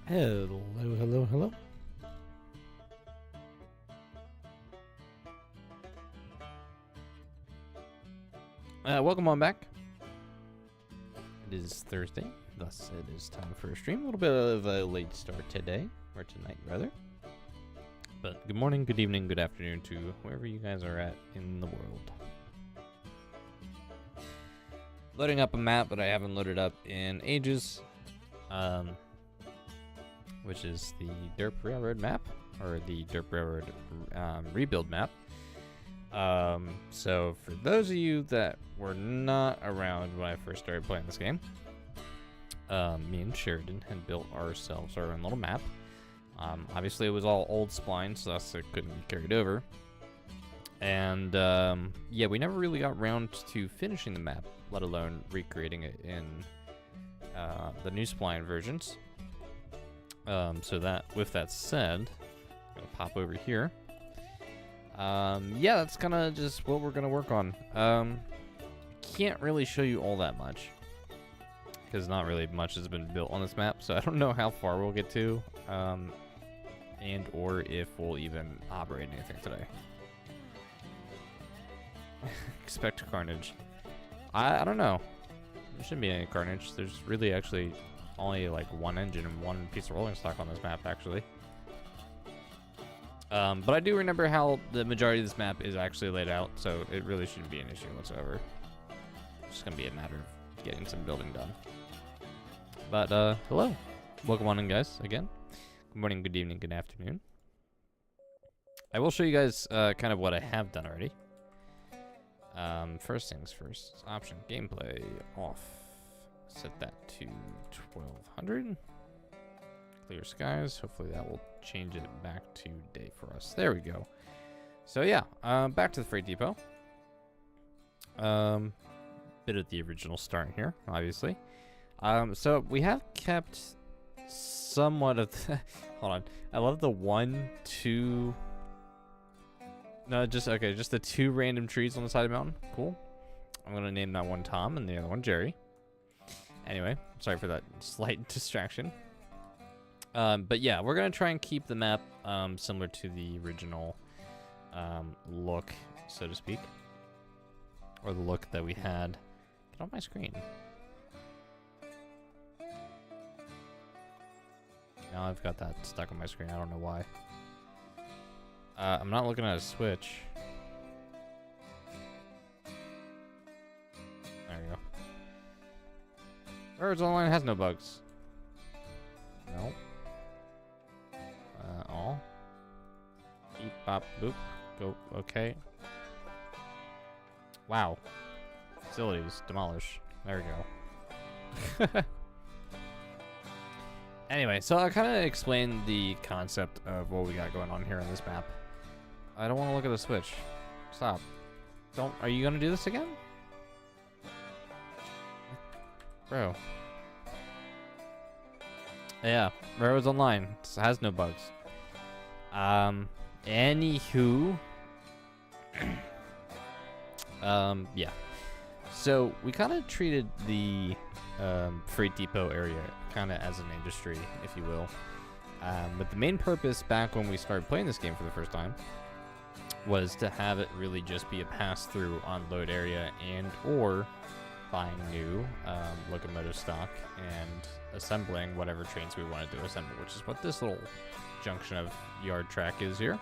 Hello, hello, hello. Welcome on back. It is Thursday, thus it is time for a stream. A little bit of a late start today, or tonight rather. But good morning, good evening, good afternoon to wherever you guys are at in the world. Loading up a map that I haven't loaded up in ages, which is the Derp Railroad map, or the Derp Railroad rebuild map. So for those of you that were not around when I first started playing this game, me and Sheridan had built ourselves our own little map. Obviously it was all old splines, so thus it couldn't be carried over. And yeah, we never really got around to finishing the map, let alone recreating it in the new spline versions. So that, with that said, I'm gonna pop over here. Yeah, that's kind of just what we're gonna work on. Can't really show you all that much because not really much has been built on this map, so I don't know how far we'll get to, and or if we'll even operate anything today. Expect carnage. I don't know. There shouldn't be any carnage. There's really actually only like one engine and one piece of rolling stock on this map, actually. But I do remember how the majority of this map is actually laid out, so it really shouldn't be an issue whatsoever. It's just gonna be a matter of getting some building done. But hello, welcome on in, guys. Again, good morning, good evening, good afternoon. I will show you guys kind of what I have done already. First things first, option gameplay off. Set that to 1200. Clear skies. Hopefully that will change it back to day for us. There we go. So yeah, back to the freight depot. Bit of the original start here, obviously. So we have kept somewhat of the hold on. I love the 1, 2. No, just okay, just the 2 random trees on the side of the mountain. Cool. I'm gonna name that one Tom and the other one Jerry. Anyway, sorry for that slight distraction. But yeah, we're gonna try and keep the map similar to the original look, so to speak, or the look that we had. Get on my screen. Now I've got that stuck on my screen. I don't know why. I'm not looking at a switch. There we go. Birds Online has no bugs. No. All. Beep, bop, boop. Go, okay. Wow. Facilities, demolish. There we go. Anyway, so I'll kind of explain the concept of what we got going on here on this map. I don't want to look at the switch. Stop. Don't. Are you gonna do this again? Bro. Yeah, Railroads Online has no bugs. Anywho. Yeah. So we kind of treated the freight depot area kind of as an industry, if you will. But the main purpose back when we started playing this game for the first time was to have it really just be a pass-through unload area and or buying new locomotive stock and assembling whatever trains we wanted to assemble, which is what this little junction of yard track is here.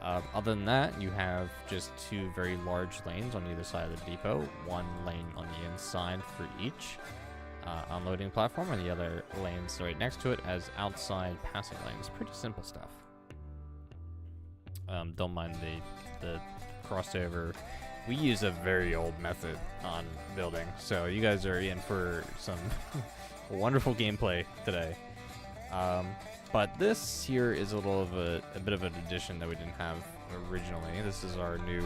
Other than that, you have just 2 very large lanes on either side of the depot, 1 lane on the inside for each unloading platform, and the other lanes right next to it as outside passing lanes. Pretty simple stuff. Don't mind the crossover. We use a very old method on building, so you guys are in for some wonderful gameplay today. But this here is a bit of an addition that we didn't have originally. This is our new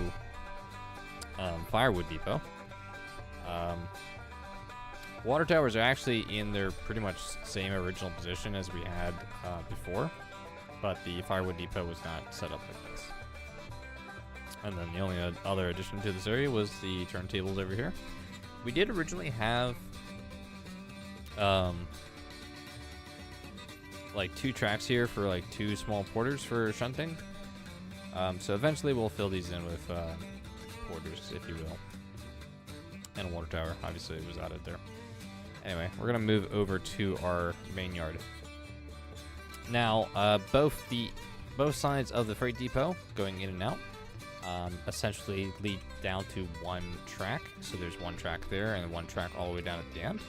firewood depot. Water towers are actually in their pretty much same original position as we had before, but the firewood depot was not set up like this. And then the only other addition to this area was the turntables over here. We did originally have like 2 tracks here for like 2 small porters for shunting. So eventually we'll fill these in with porters, if you will. And a water tower, obviously it was added there. Anyway, we're gonna move over to our main yard. Now, both sides of the freight depot going in and out essentially lead down to 1 track. So there's 1 track there and 1 track all the way down at the end.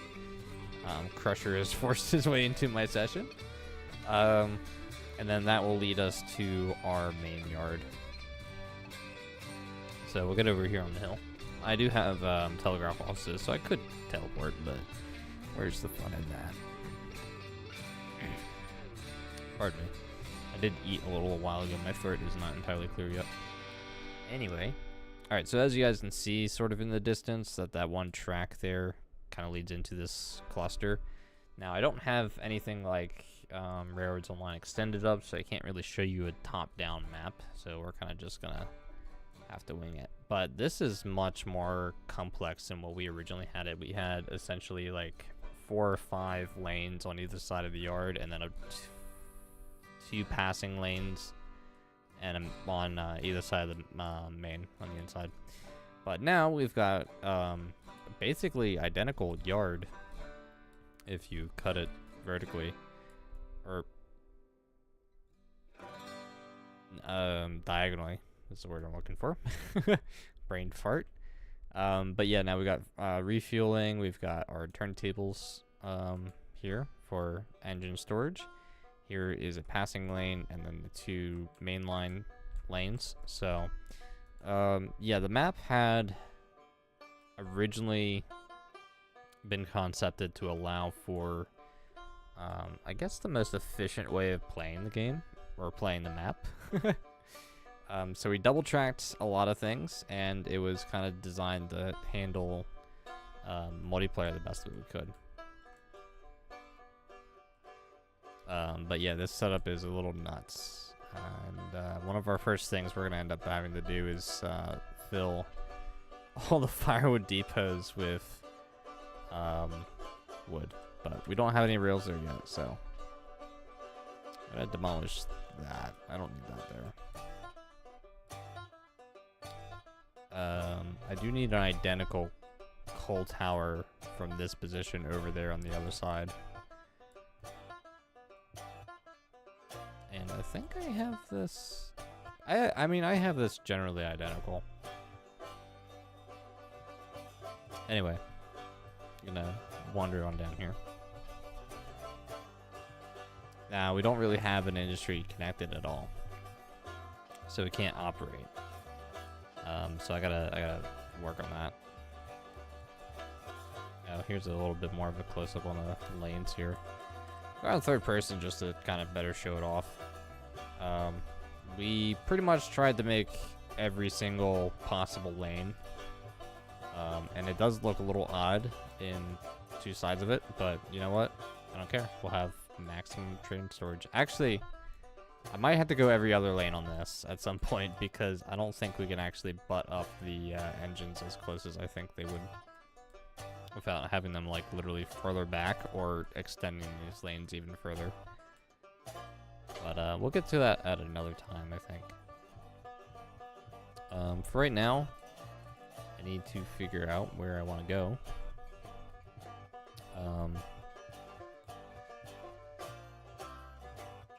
Crusher has forced his way into my session. And then that will lead us to our main yard. So we'll get over here on the hill. I do have telegraph offices, so I could teleport, but where's the fun in that? Pardon me. I did eat a little while ago. My throat is not entirely clear yet. Anyway. Alright, so as you guys can see, sort of in the distance, that 1 track there kind of leads into this cluster. Now, I don't have anything like Railroads Online extended up, so I can't really show you a top-down map. So we're kind of just going to have to wing it. But this is much more complex than what we originally had it. We had essentially like 4 or 5 lanes on either side of the yard, and then 2 passing lanes and on either side of the main on the inside. But now we've got basically identical yard if you cut it vertically, or diagonally is the word I'm looking for. Brain fart. But yeah, now we got refueling. We've got our turntables here for engine storage. Here is a passing lane, and then the 2 mainline lanes. So yeah, the map had originally been concepted to allow for I guess the most efficient way of playing the game, or playing the map. So we double tracked a lot of things, and it was kind of designed to handle multiplayer the best that we could. But yeah, this setup is a little nuts. And one of our first things we're going to end up having to do is fill all the firewood depots with wood. But we don't have any rails there yet, so I'm going to demolish that. I don't need that there. I do need an identical coal tower from this position over there on the other side. And I think I have this... I mean, I have this generally identical. Anyway, gonna wander on down here. Now, we don't really have an industry connected at all, so we can't operate. So I gotta work on that. Now, here's a little bit more of a close-up on the lanes here. We're on 3rd person just to kind of better show it off. We pretty much tried to make every single possible lane. And it does look a little odd in 2 sides of it, but you know what? I don't care. We'll have maximum train storage. Actually, I might have to go every other lane on this at some point, because I don't think we can actually butt up the engines as close as I think they would without having them like literally further back or extending these lanes even further. But we'll get to that at another time, I think. For right now, I need to figure out where I want to go.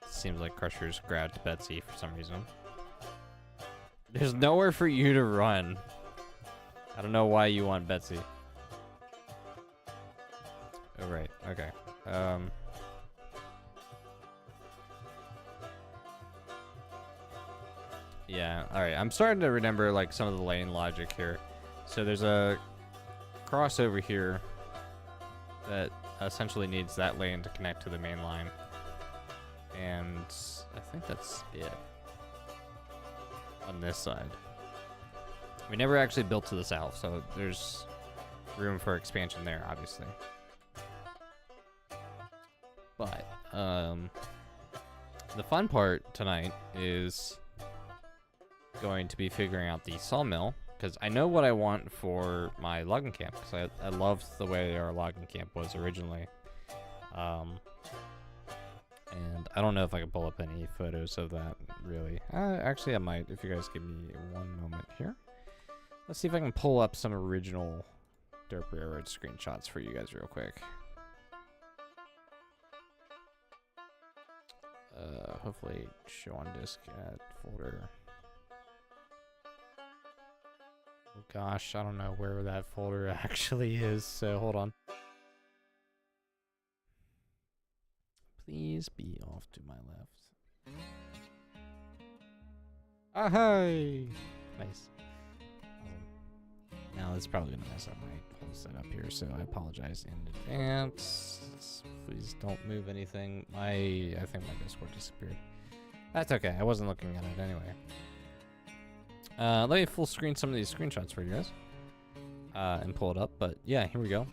Seems like Crusher's grabbed Betsy for some reason. There's nowhere for you to run. I don't know why you want Betsy. Oh, right. Okay. Yeah, alright. I'm starting to remember, like, some of the lane logic here. So there's a crossover here that essentially needs that lane to connect to the main line. And I think that's it on this side. We never actually built to the south, so there's room for expansion there, obviously. But the fun part tonight is going to be figuring out the sawmill, because I know what I want for my logging camp, because I loved the way our logging camp was originally. And I don't know if I can pull up any photos of that, really. Actually, I might, if you guys give me one moment here. Let's see if I can pull up some original Derp Railroad screenshots for you guys real quick. Hopefully show on disk at folder. Oh gosh, I don't know where that folder actually is, so hold on. Please be off to my left. Ah, hey! Nice. Now it's probably gonna mess up my whole setup here, so I apologize in advance. Please don't move anything. I think my Discord disappeared. That's okay. I wasn't looking at it anyway. Let me full screen some of these screenshots for you guys and pull it up. But yeah, here we go.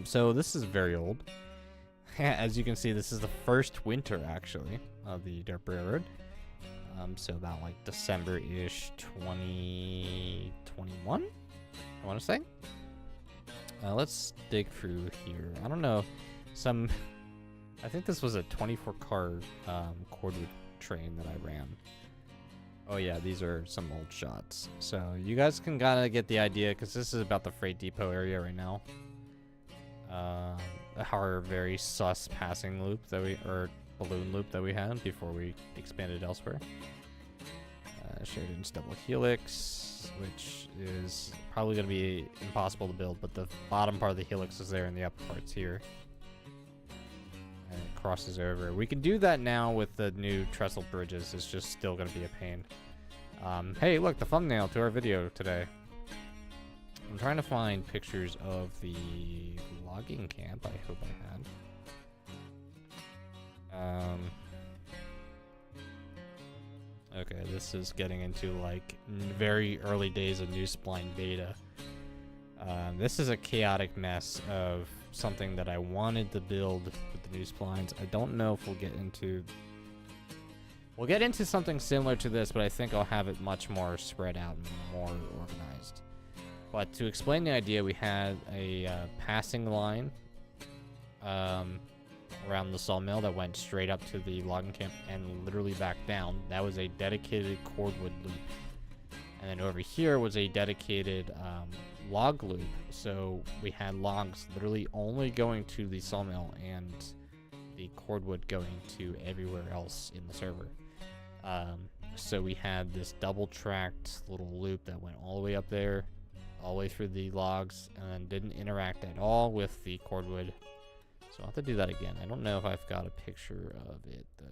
So this is very old. As you can see, this is the first winter actually of the Derp Railroad. So about like December-ish 2021, I want to say. Let's dig through here. I don't know. I think this was a 24-car cordwood train that I ran. Oh yeah, these are some old shots. So you guys can kind of get the idea, because this is about the freight depot area right now. Our very sus passing loop that or balloon loop that we had before we expanded elsewhere. Sheridan's double helix, which is probably going to be impossible to build, but the bottom part of the helix is there and the upper part's here. And it crosses over. We can do that now with the new trestle bridges. It's just still going to be a pain. Hey, look, the thumbnail to our video today. I'm trying to find pictures of the logging camp. I hope I had. Okay, this is getting into like very early days of new spline beta. This is a chaotic mess of something that I wanted to build with the new splines. I don't know if we'll get into... We'll get into something similar to this, but I think I'll have it much more spread out and more organized. But to explain the idea, we had a passing line around the sawmill that went straight up to the logging camp and literally back down. That was a dedicated cordwood loop. And then over here was a dedicated log loop. So we had logs literally only going to the sawmill and the cordwood going to everywhere else in the server. So we had this double-tracked little loop that went all the way up there, all the way through the logs, and then didn't interact at all with the cordwood. So I'll have to do that again. I don't know if I've got a picture of it, though.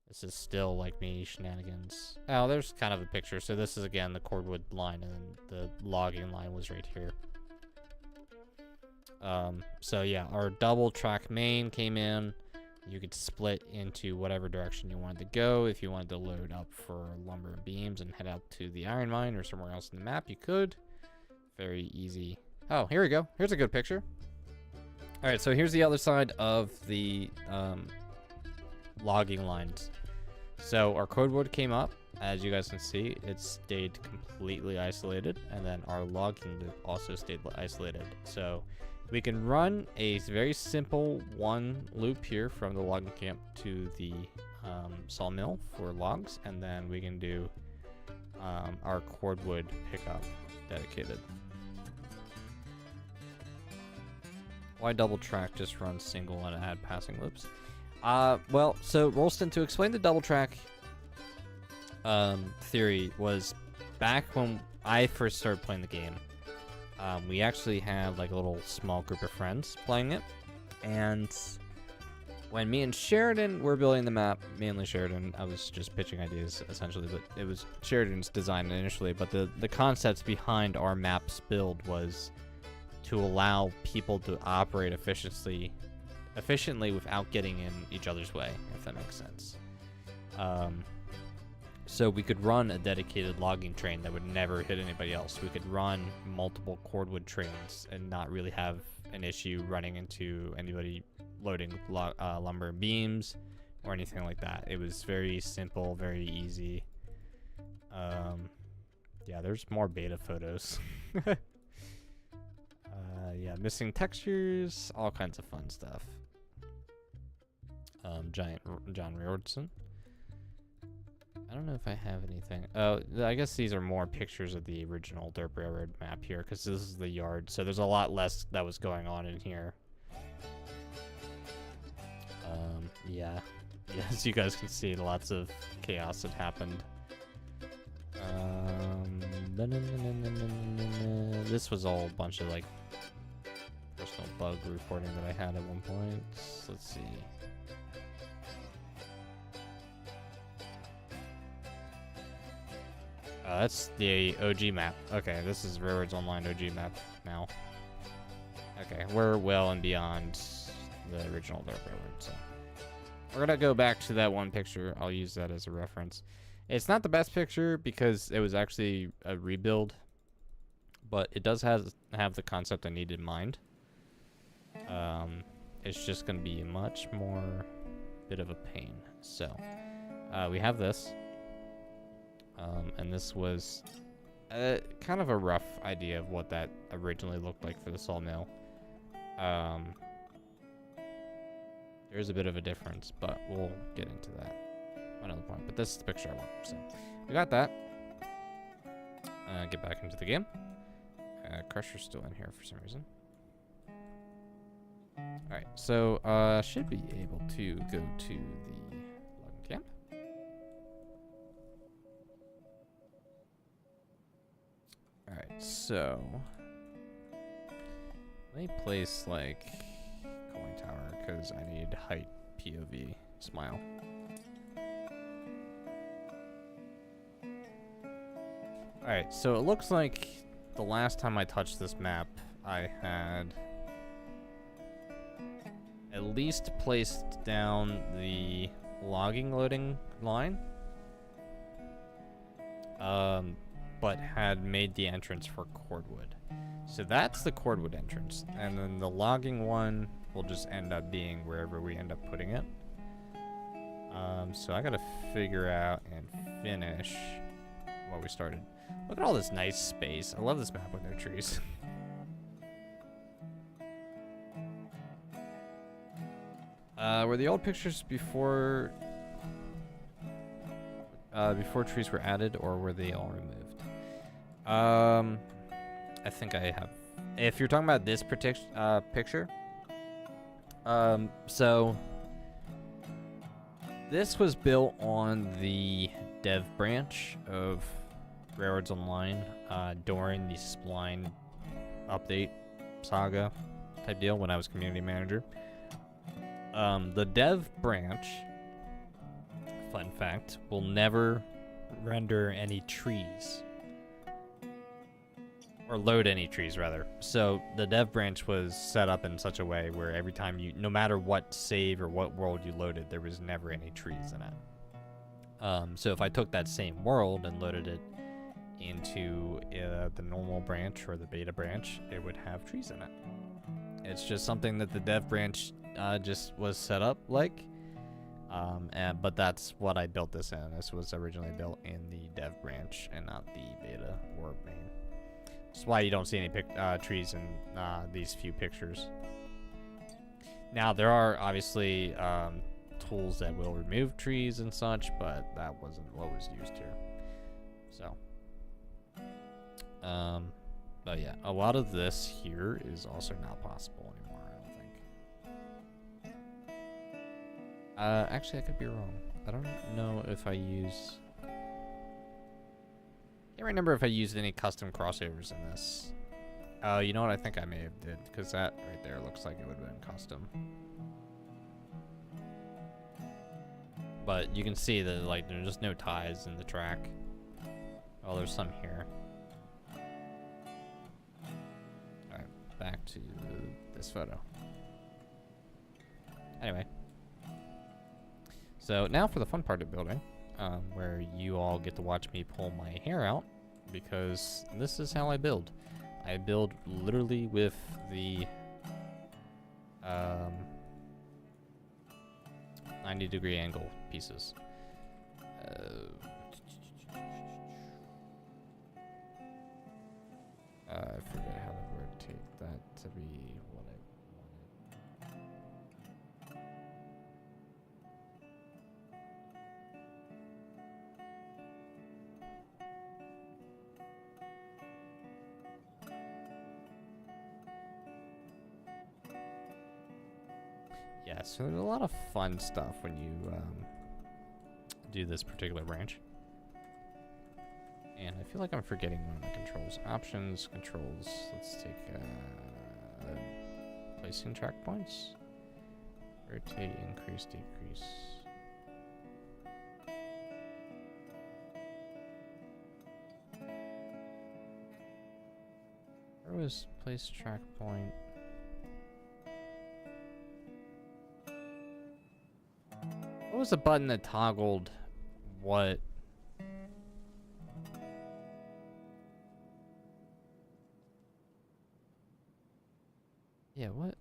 This is still like me shenanigans. Oh, there's kind of a picture. So this is, again, the cordwood line, and then the logging line was right here. So yeah, our double track main came in. You could split into whatever direction you wanted to go. If you wanted to load up for lumber and beams and head out to the iron mine or somewhere else in the map, you could. Very easy. Oh, here we go. Here's a good picture. All right, so here's the other side of the logging lines. So our cordwood came up. As you guys can see, it stayed completely isolated, and then our logging loop also stayed isolated. So we can run a very simple one loop here from the logging camp to the sawmill for logs, and then we can do our cordwood pickup dedicated. Why double track? Just run single and add passing loops. Well, so Rolston, to explain the double track theory, was back when I first started playing the game. We actually had like a little small group of friends playing it, and when me and Sheridan were building the map, mainly Sheridan, I was just pitching ideas essentially, but it was Sheridan's design initially. But the concepts behind our maps build was to allow people to operate efficiently without getting in each other's way, if that makes sense. So we could run a dedicated logging train that would never hit anybody else. We could run multiple cordwood trains and not really have an issue running into anybody loading lumber and beams or anything like that. It was very simple, very easy. Yeah, there's more beta photos. Yeah, missing textures, all kinds of fun stuff. John Riordan. I don't know if I have anything. Oh, I guess these are more pictures of the original Derp Railroad map here, because this is the yard, so there's a lot less that was going on in here. Yeah. As you guys can see, lots of chaos had happened. This was all a bunch of, like, personal bug reporting that I had at one point. Let's see. That's the OG map. Okay, this is Railroads Online OG map now. Okay, we're well and beyond the original Derp Railroad, so we're gonna go back to that one picture. I'll use that as a reference. It's not the best picture because it was actually a rebuild, but it does have the concept I need in mind. It's just gonna be much more bit of a pain. So we have this. And this was kind of a rough idea of what that originally looked like for the sawmill. There's a bit of a difference, but we'll get into that another point. But this is the picture I want. So we got that. Get back into the game. Crusher's still in here for some reason. Alright, so should be able to go to the logging camp. Alright, so let me place like cooling tower because I need height POV smile. Alright, so it looks like the last time I touched this map, I had at least placed down the logging loading line. But had made the entrance for cordwood. So that's the cordwood entrance. And then the logging one will just end up being wherever we end up putting it. So I gotta figure out and finish what we started. Look at all this nice space. I love this map with no trees. Were the old pictures before trees were added, or were they all removed? I think I have. If you're talking about this picture, so this was built on the dev branch of Railroads Online during the Spline update saga type deal when I was community manager. The dev branch, fun fact, will never render any trees. Or load any trees, rather. So the dev branch was set up in such a way where every time you, no matter what save or what world you loaded, there was never any trees in it. So if I took that same world and loaded it into the normal branch or the beta branch, it would have trees in it. It's just something that the dev branch just was set up like. But that's what I built this in. This was originally built in the dev branch and not the beta or main. That's why you don't see any trees in these few pictures. Now, there are obviously tools that will remove trees and such, but that wasn't what was used here. So, but yeah, a lot of this here is also not possible anymore, I don't think. Actually, I could be wrong. I don't know if I use... I can't remember if I used any custom crossovers in this. You know what? I think I may have did, because that right there looks like it would have been custom. But you can see that like there's just no ties in the track. Oh, there's some here. Alright, back to this photo. Anyway. So now for the fun part of building. Where you all get to watch me pull my hair out, because this is how I build. I build literally with the 90-degree angle pieces. I forget how to rotate that to be what I wanted. Yeah, so there's a lot of fun stuff when you do this particular branch. And I feel like I'm forgetting one of the controls. Options, controls. Let's take placing track points. Rotate, increase, decrease. Where was place track point? What was the button that toggled what? Yeah, what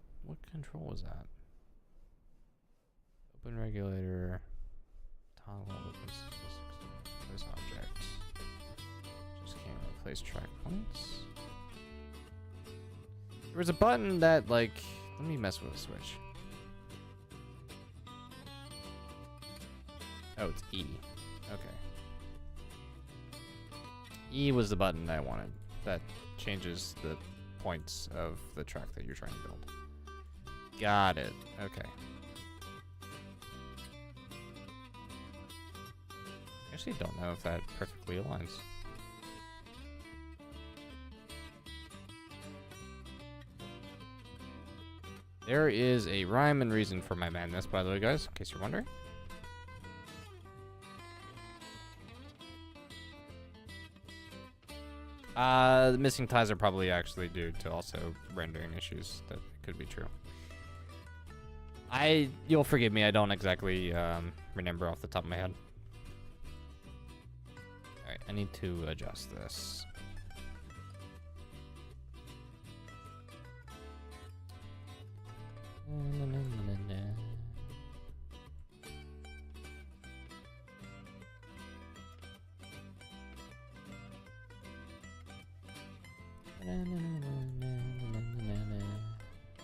control was that? Open regulator, toggle, place object. Just can't replace track points. There was a button that, like, let me mess with the switch. Oh, it's E. Okay. E was the button I wanted. That changes the points of the track that you're trying to build. Got it. Okay. I actually don't know if that perfectly aligns. There is a rhyme and reason for my madness, by the way, guys, in case you're wondering. The missing ties are probably actually due to also rendering issues. That could be true. You'll forgive me, I don't exactly remember off the top of my head. Alright, I need to adjust this.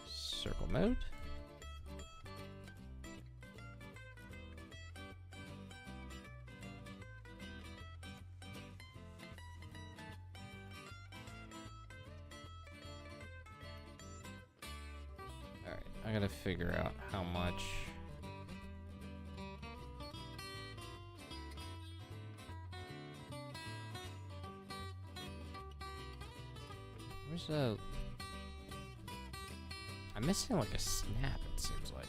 Circle mode. Alright, I gotta figure out how much. Where's the... I'm missing like a snap, it seems like.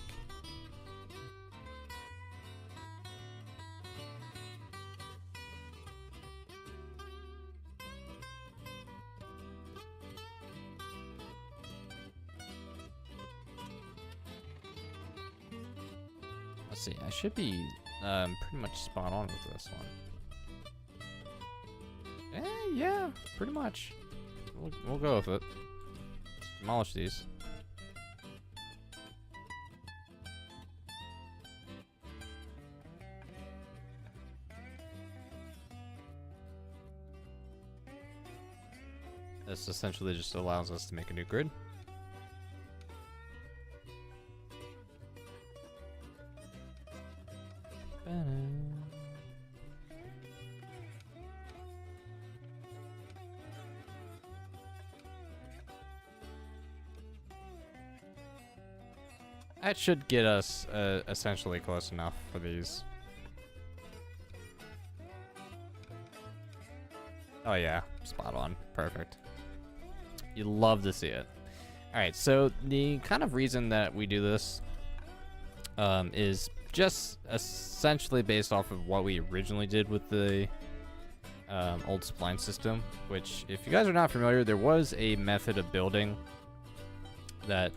Let's see, I should be pretty much spot on with this one. Yeah, pretty much. We'll go with it. Let's demolish these. This essentially just allows us to make a new grid. That should get us essentially close enough for these. Oh yeah, spot on. Perfect. You love to see it. Alright, so the kind of reason that we do this is just essentially based off of what we originally did with the old spline system, which, if you guys are not familiar, there was a method of building that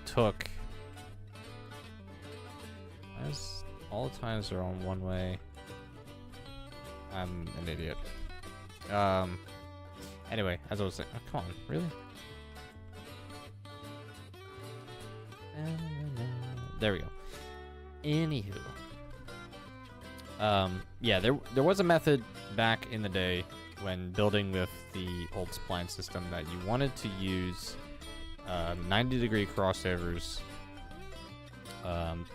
took... As all the times are on one way. I'm an idiot. Anyway, as I was saying, oh, come on, really? There we go. Anywho, yeah, there was a method back in the day when building with the old spline system that you wanted to use 90-degree crossovers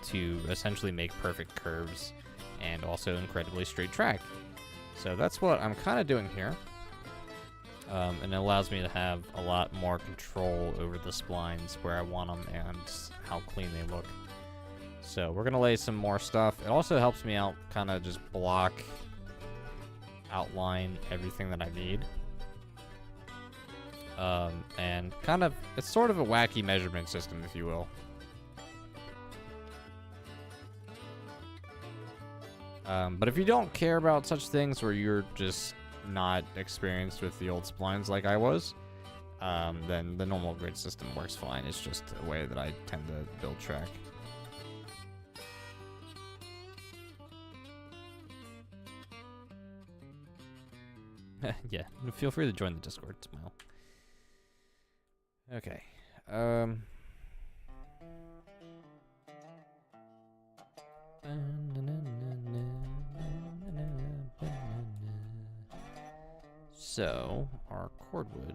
to essentially make perfect curves and also incredibly straight track. So that's what I'm kind of doing here. And it allows me to have a lot more control over the splines where I want them and how clean they look. So we're gonna lay some more stuff. It also helps me out, kind of just block, outline everything that I need. And kind of, it's sort of a wacky measurement system, if you will. But if you don't care about such things, or you're just not experienced with the old splines like I was, then the normal grid system works fine. It's just a way that I tend to build track. Yeah, feel free to join the Discord, Smile. Okay. So, our cordwood.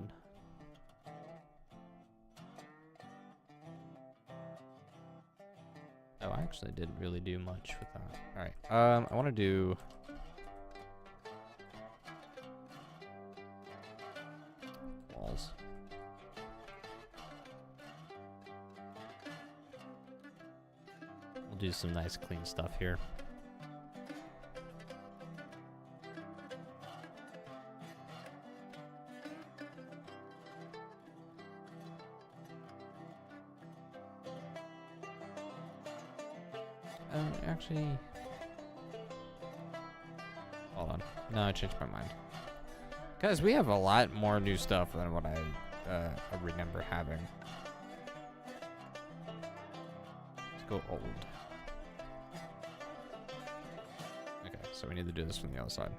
Oh, I actually didn't really do much with that. Alright, I want to do... walls. We'll do some nice clean stuff here. Actually, hold on. No, I changed my mind. Guys, we have a lot more new stuff than what I remember having. Let's go old. Okay, so we need to do this from the other side.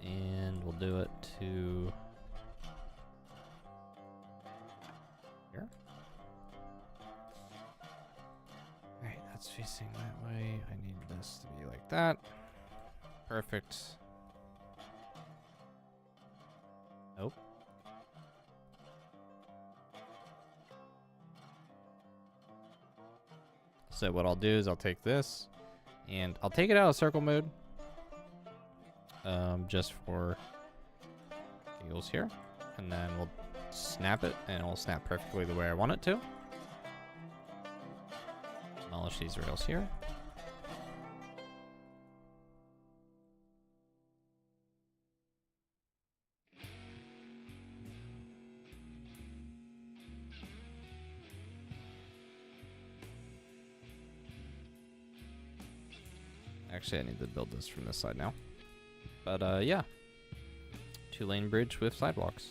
And we'll do it to here. Alright, that's facing that way. I need this to be like that. Perfect. Nope. So what I'll do is I'll take this and I'll take it out of circle mode. Just for giggles here, and then we'll snap it, and it'll snap perfectly the way I want it to. Demolish these rails here. Actually, I need to build this from this side now. But, yeah. 2-lane bridge with sidewalks.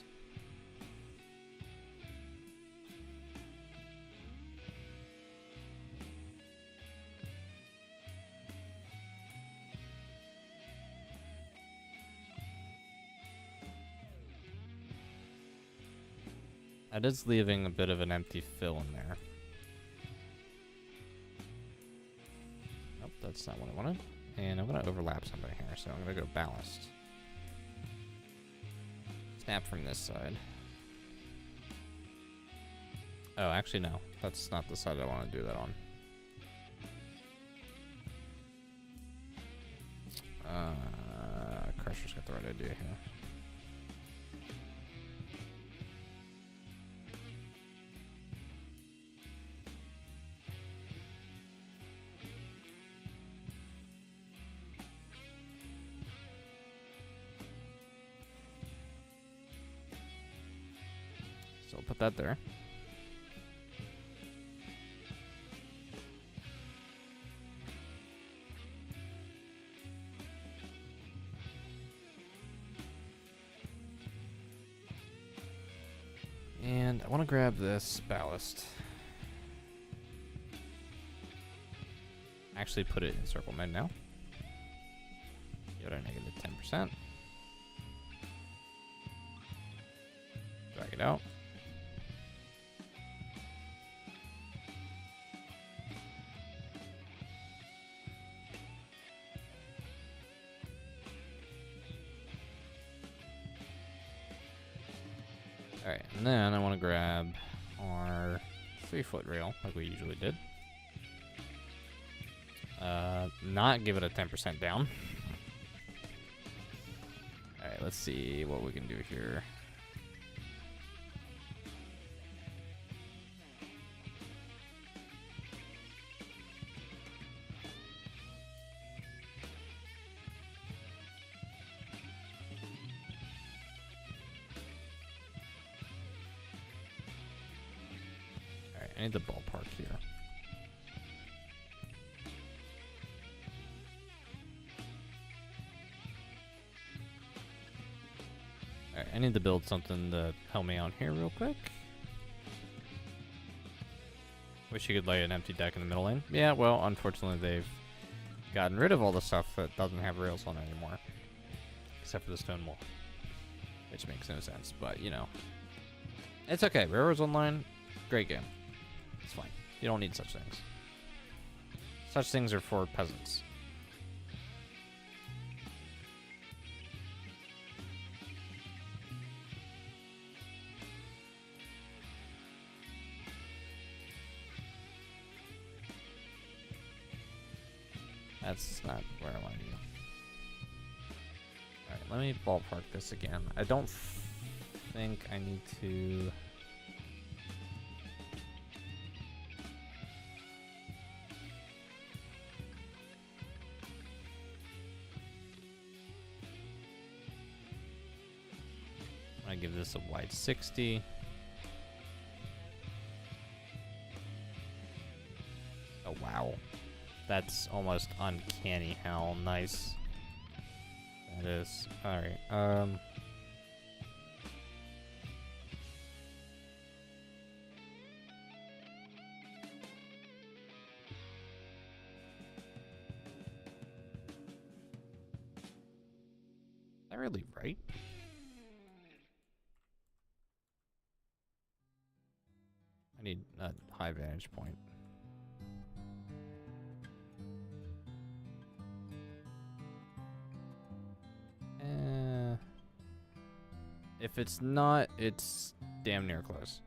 That is leaving a bit of an empty fill in there. Nope, that's not what I wanted. And I'm going to overlap somebody here, so I'm going to go ballast. Snap from this side. Oh, actually, no. That's not the side I want to do that on. Crusher's got the right idea here. So I'll put that there. And I want to grab this ballast. Actually put it in circle mode now. Give it a negative 10%. Drag it out. Alright, and then I want to grab our 3-foot rail, like we usually did. Not give it a 10% down. let's see what we can do here. Alright, I need the ballpark here. Alright, I need to build something to help me out here real quick. Wish you could lay an empty deck in the middle lane. Yeah, well, unfortunately they've gotten rid of all the stuff that doesn't have rails on it anymore. Except for the stone wall. Which makes no sense, but you know. It's okay. Railroads Online, great game. It's fine. You don't need such things. Such things are for peasants. That's not where I want to be. Alright, let me ballpark this again. I don't think I need to... I give this a wide 60. Oh, wow. That's almost uncanny how nice that is. Alright, is that really right? I need a high vantage point. If it's not, it's damn near close.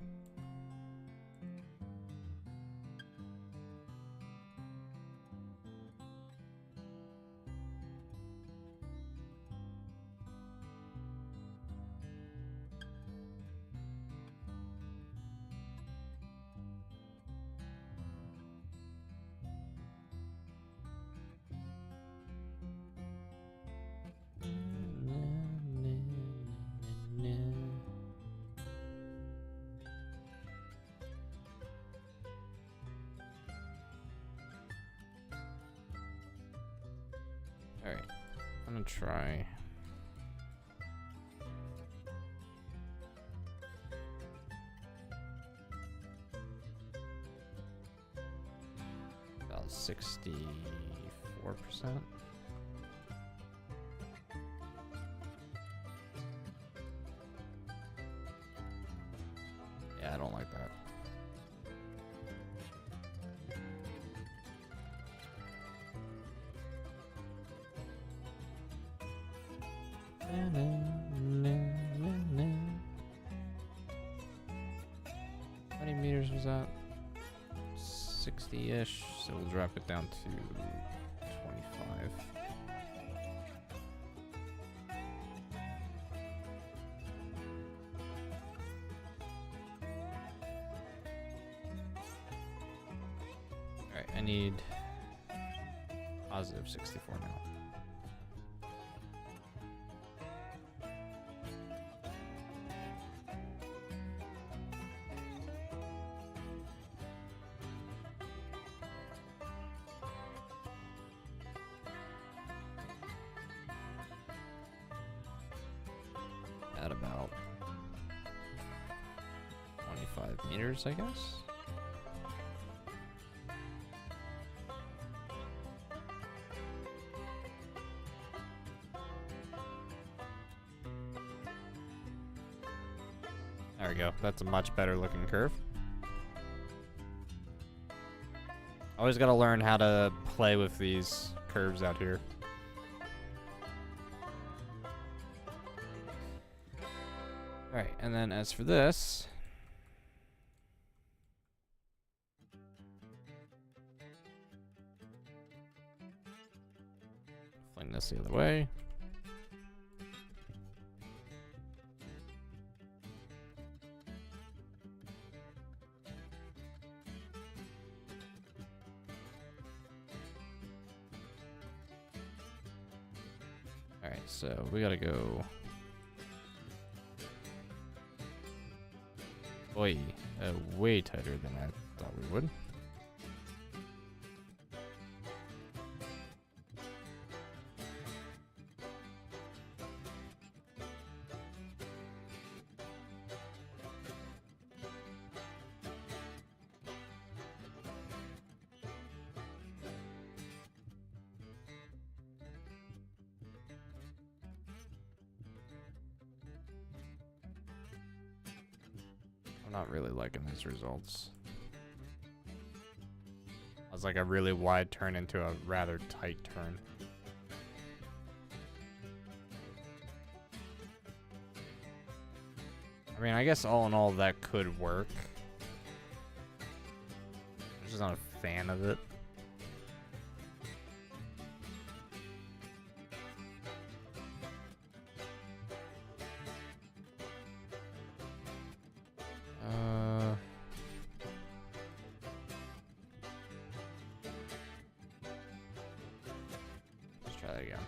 Alright, I'm gonna try. About 64%. Yeah, I don't like that. How many meters was that? 60-ish, so we'll drop it down to 25. Alright, I need positive 64 now. At about 25 meters, I guess. There we go. That's a much better looking curve. Always gotta learn how to play with these curves out here. Alright, and then as for this, fling this the other way. Alright, so we gotta go... way tighter than I thought we would. I'm not really liking these results. It was like a really wide turn into a rather tight turn. I mean, I guess all in all that could work. I'm just not a fan of it. Let's try that again.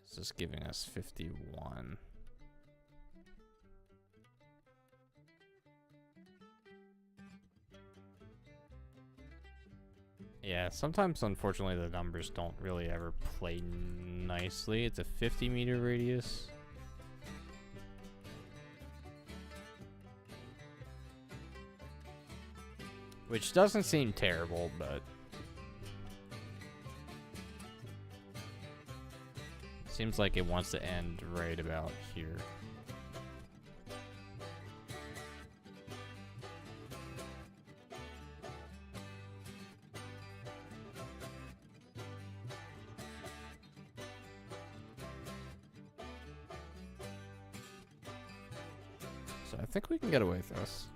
This is giving us 51. Yeah, sometimes unfortunately the numbers don't really ever play nicely. It's a 50-meter radius. Which doesn't seem terrible, but seems like it wants to end right about here. So I think we can get away with this.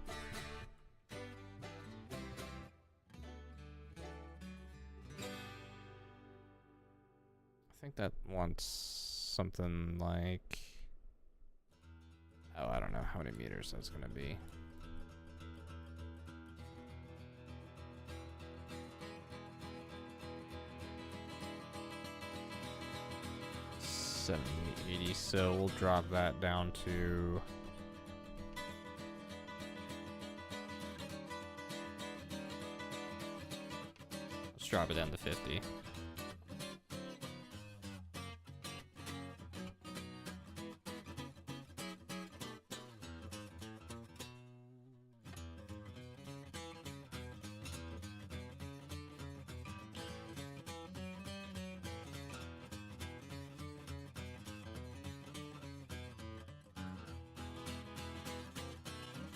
I think that wants something like... oh, I don't know how many meters that's going to be. $70, $80, so we'll drop that down to... let's drop it down to 50.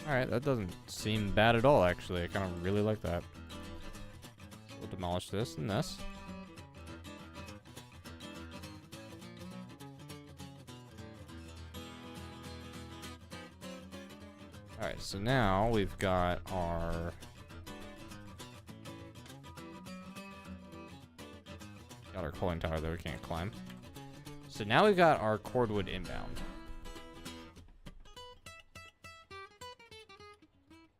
Alright, that doesn't seem bad at all, actually. I kind of really like that. We'll demolish this and this. Alright, so now we've got our... got our cooling tower that we can't climb. So now we've got our cordwood inbound.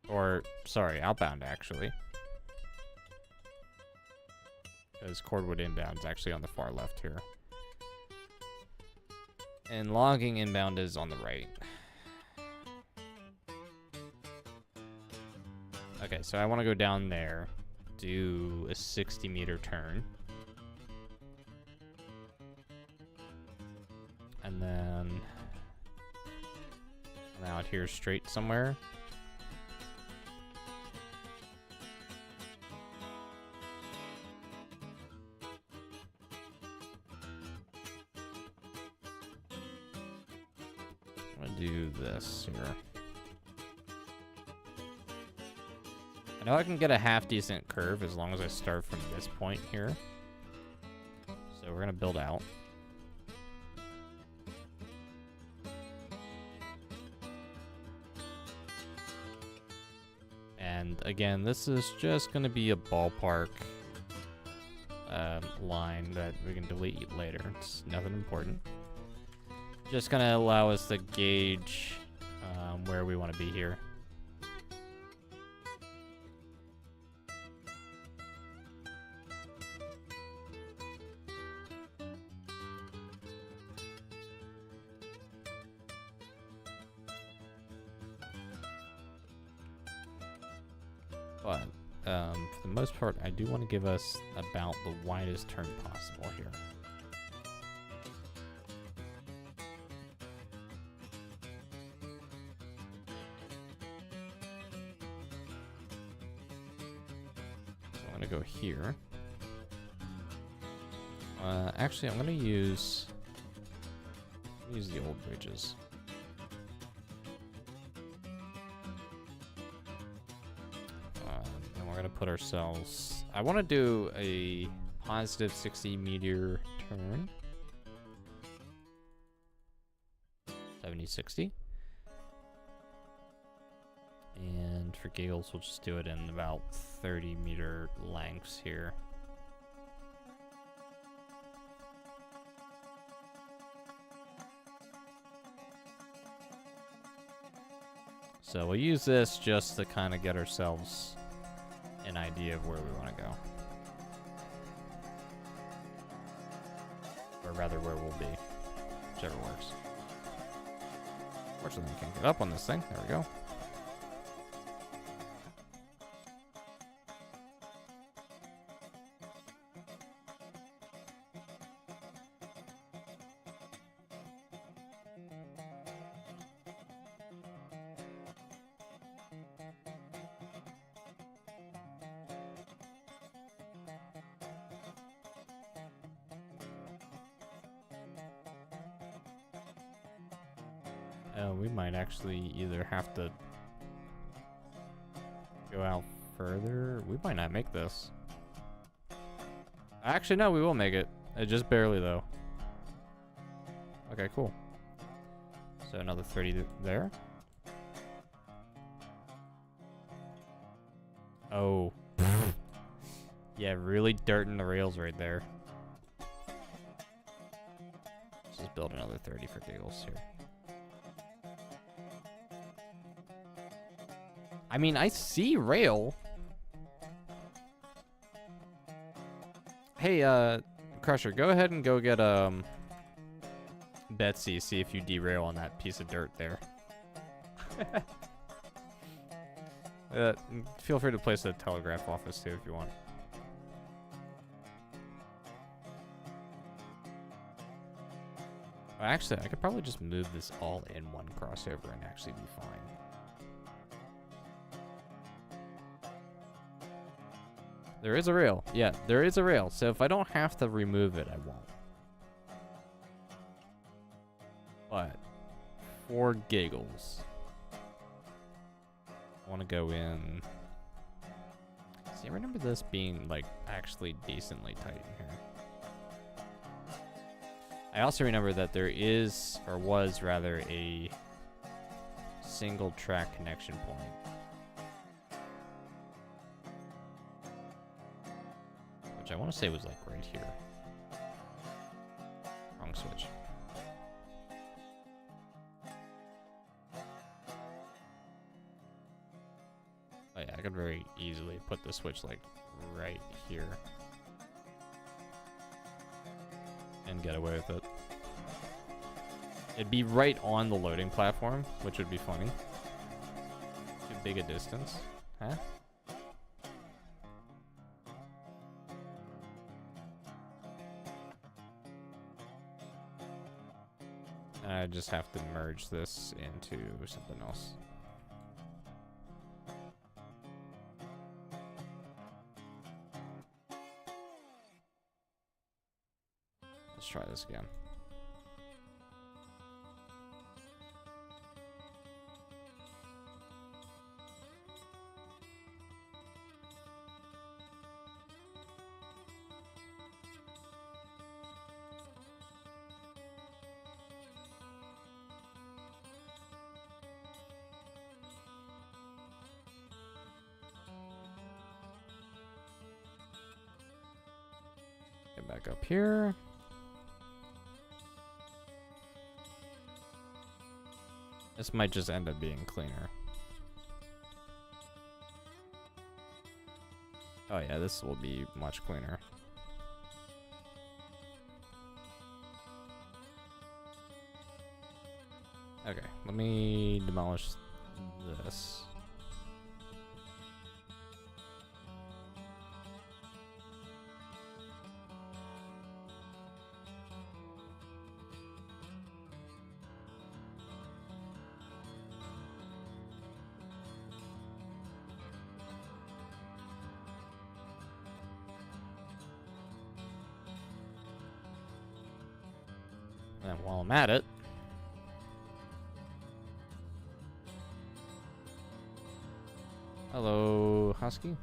Or, sorry, outbound, actually. Because cordwood inbound is actually on the far left here. And logging inbound is on the right. Okay, so I want to go down there, do a 60-meter turn. And then I'm out here straight somewhere. Do this here. I know I can get a half decent curve as long as I start from this point here. So we're gonna build out. And And again, this is just going to be a ballpark line that we can delete later. It's nothing important. Just going to allow us to gauge where we want to be here. But for the most part, I do want to give us about the widest turn possible here. So I'm going to go here. Actually, I'm going to use the old bridges. And we're going to put ourselves... I want to do a positive 60 meter turn. 70, 60. And for giggles, we'll just do it in about 30 meter lengths here. So we'll use this just to kind of get ourselves an idea of where we want to go. Or rather, where we'll be. Whichever works. Fortunately, I can't get up on this thing. There we go. We might actually either have to go out further. We might not make this. Actually, no, we will make it. Just barely, though. Okay, cool. So another 30 there. Oh. Yeah, really dirting the rails right there. Let's just build another 30 for giggles here. I mean, I see rail. Hey, Crusher, go ahead and go get, Betsy, see if you derail on that piece of dirt there. Feel free to place a telegraph office, too, if you want. Actually, I could probably just move this all in one crossover and actually be fine. There is a rail. Yeah, there is a rail. So if I don't have to remove it, I won't. But for giggles, I want to go in. See, I remember this being like actually decently tight in here. I also remember that there is, or was rather, a single track connection point. Which I want to say was like right here. Wrong switch. Oh yeah, I could very easily put the switch like right here. And get away with it. It'd be right on the loading platform, which would be funny. Too big a distance. Huh? I just have to merge this into something else. Let's try this again. Back up here. This might just end up being cleaner. Oh yeah, this will be much cleaner. Okay, let me demolish this. And while I'm at it, hello, Husky.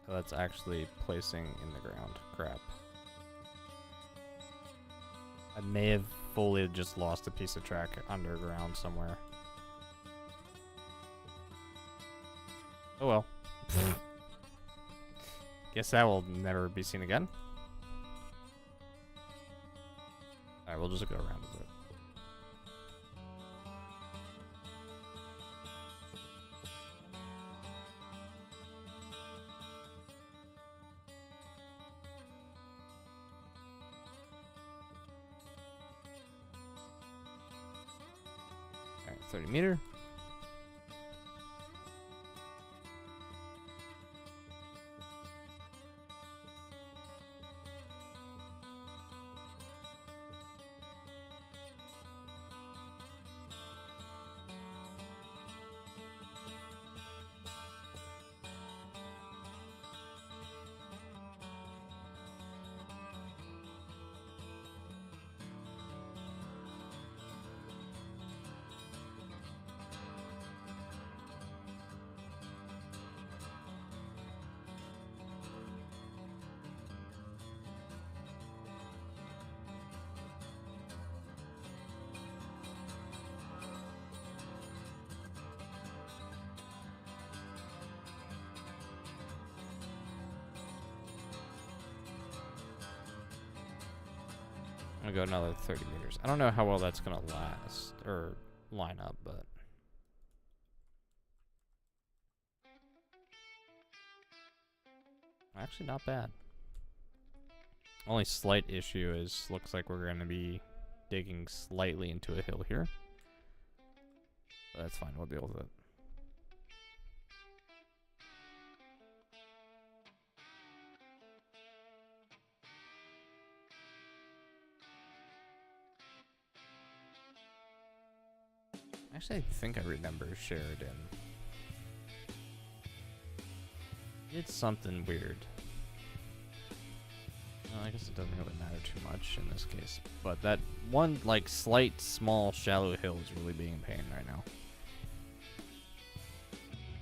Oh, that's actually placing in the ground. Crap. I may have fully just lost a piece of track underground somewhere. Oh well. Guess that will never be seen again. Alright, we'll just go around with it. Alright, 30 meter. I'm gonna go another 30 meters. I don't know how well that's gonna last or line up, but actually not bad. Only slight issue is looks like we're gonna be digging slightly into a hill here. But that's fine, we'll deal with it. Actually, I think I remember Sheridan. It's something weird. Well, I guess it doesn't really matter too much in this case. But that one, like, slight, small, shallow hill is really being a pain right now.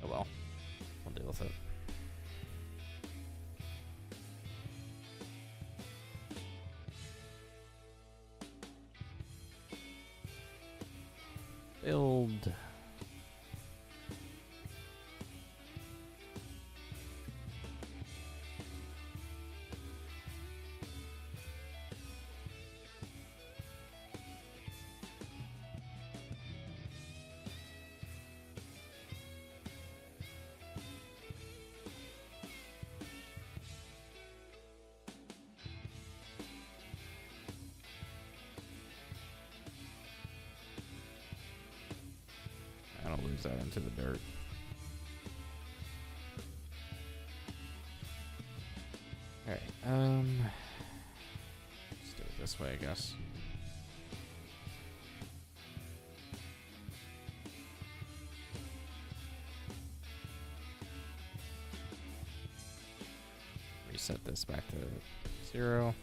Oh well. We'll deal with it. Build. I don't lose that into the dirt. Alright, let's do it this way, I guess. Reset this back to 0.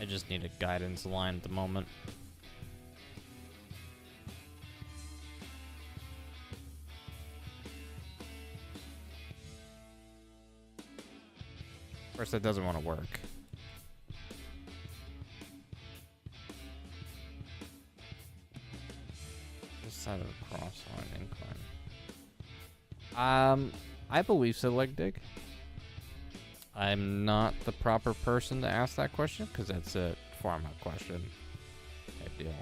I just need a guidance line at the moment. Of course, that doesn't want to work. This side of the cross line incline. I believe so, leg dig. I'm not the proper person to ask that question because that's a farm-out question type deal.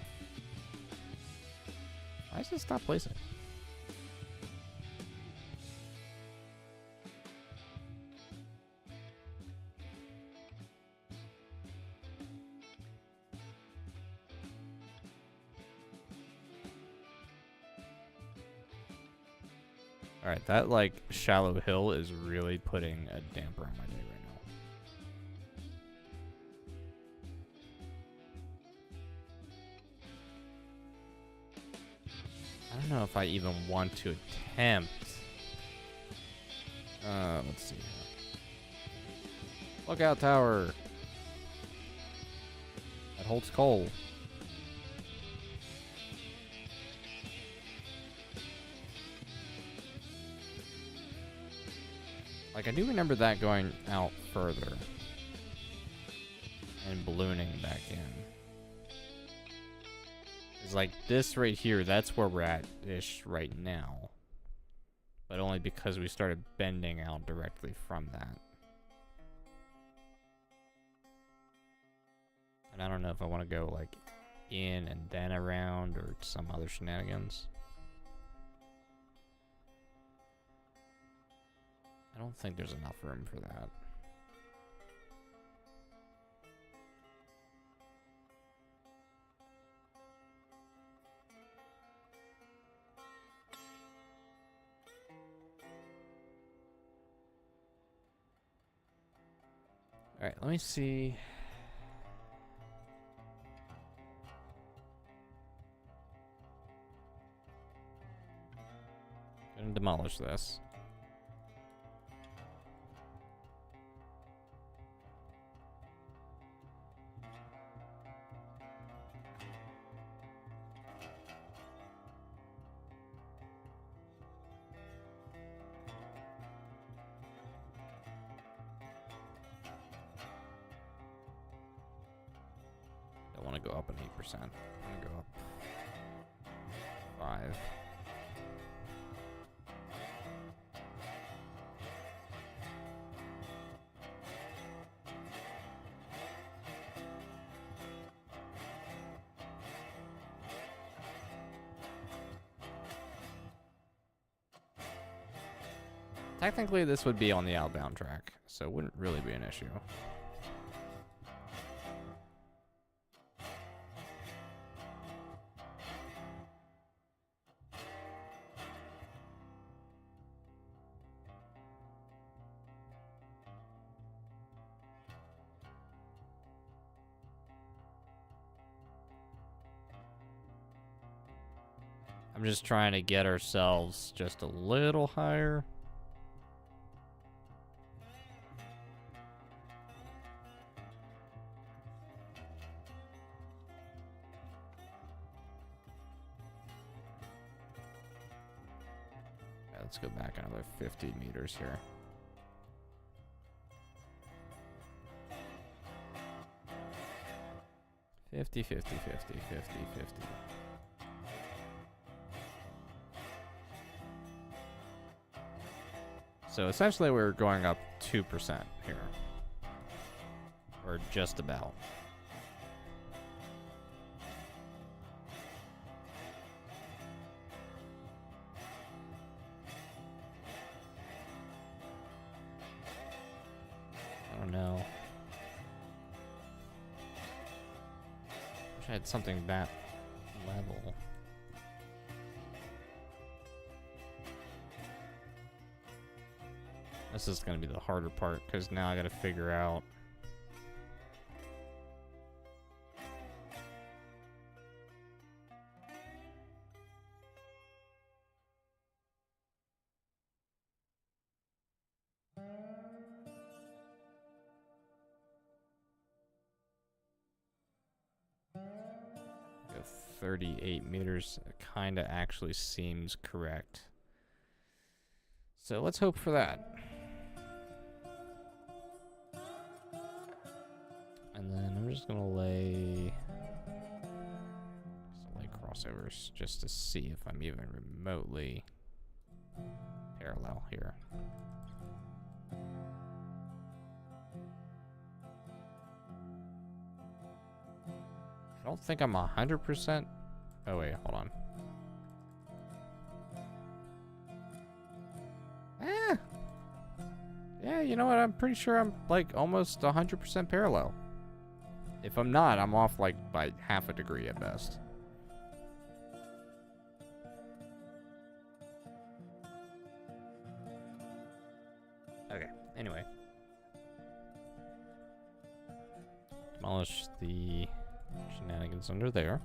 Why does it stop placing? Alright, that like shallow hill is really putting a damper on my day right now. I don't know if I even want to attempt. Let's see here. Lookout tower. That holds coal. Like, I do remember that going out further. And ballooning back in. It's like this right here, that's where we're at-ish right now. But only because we started bending out directly from that. And I don't know if I want to go, like, in and then around or some other shenanigans. I don't think there's enough room for that. All right, let me see. Gonna demolish this. I want to go up an 8%. I'm going to go up 5. Technically, this would be on the outbound track, so it wouldn't really be an issue. I'm just trying to get ourselves just a little higher. Yeah, let's go back another 50 meters here. Fifty, 50, 50, 50, 50. So essentially we're going up 2% here. Or just about. I don't know. Wish I had something that level. This is going to be the harder part, because now I got to figure out... 38 meters kind of actually seems correct. So let's hope for that. And then I'm just gonna lay crossovers just to see if I'm even remotely parallel here. I don't think I'm 100%. Oh wait, hold on. Yeah, you know what? I'm pretty sure I'm like almost 100% parallel. If I'm not, I'm off like by half a degree at best. Okay, anyway. Demolish the shenanigans under there.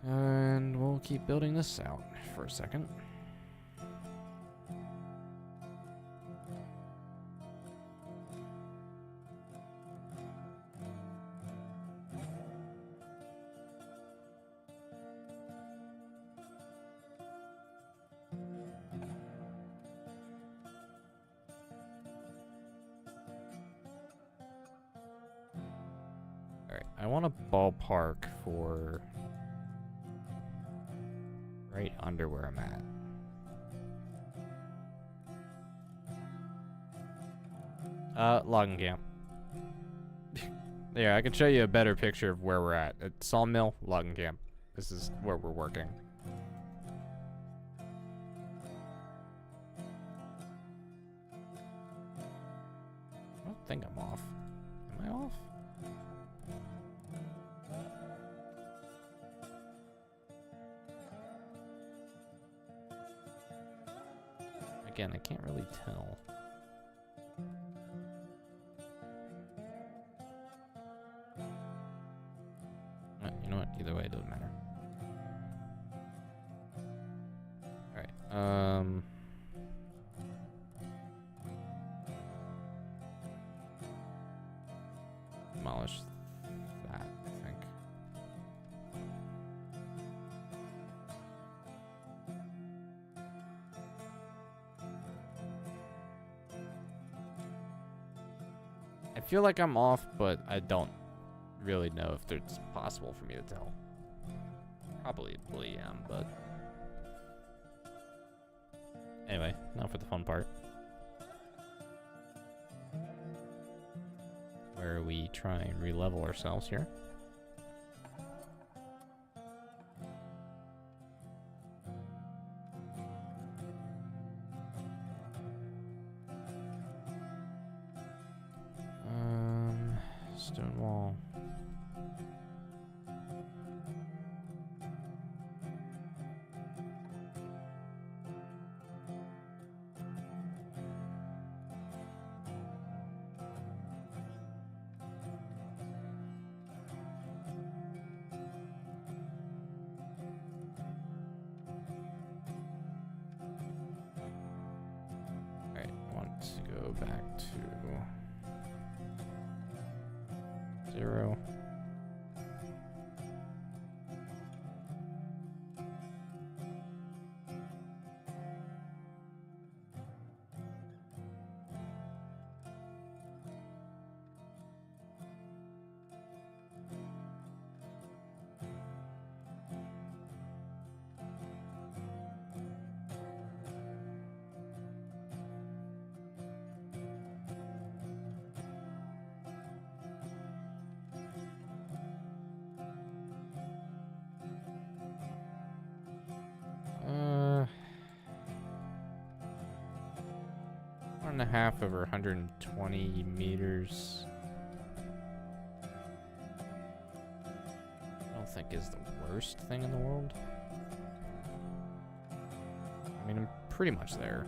And we'll keep building this out for a second. Alright, I want a ballpark for right under where I'm at. Logging camp. Yeah, I can show you a better picture of where we're at. Sawmill, logging camp. This is where we're working. I don't think I'm off. Am I off? Again, I can't really tell. You know what? Either way, it doesn't matter. Alright, demolish that, I think. I feel like I'm off, but I don't really know if it's possible for me to tell. Probably am, but anyway, now for the fun part, where we try and re-level ourselves here. Stone wall. Alright, I want to go back to 0. One and a half over 120 meters. I don't think is the worst thing in the world. I mean, I'm pretty much there.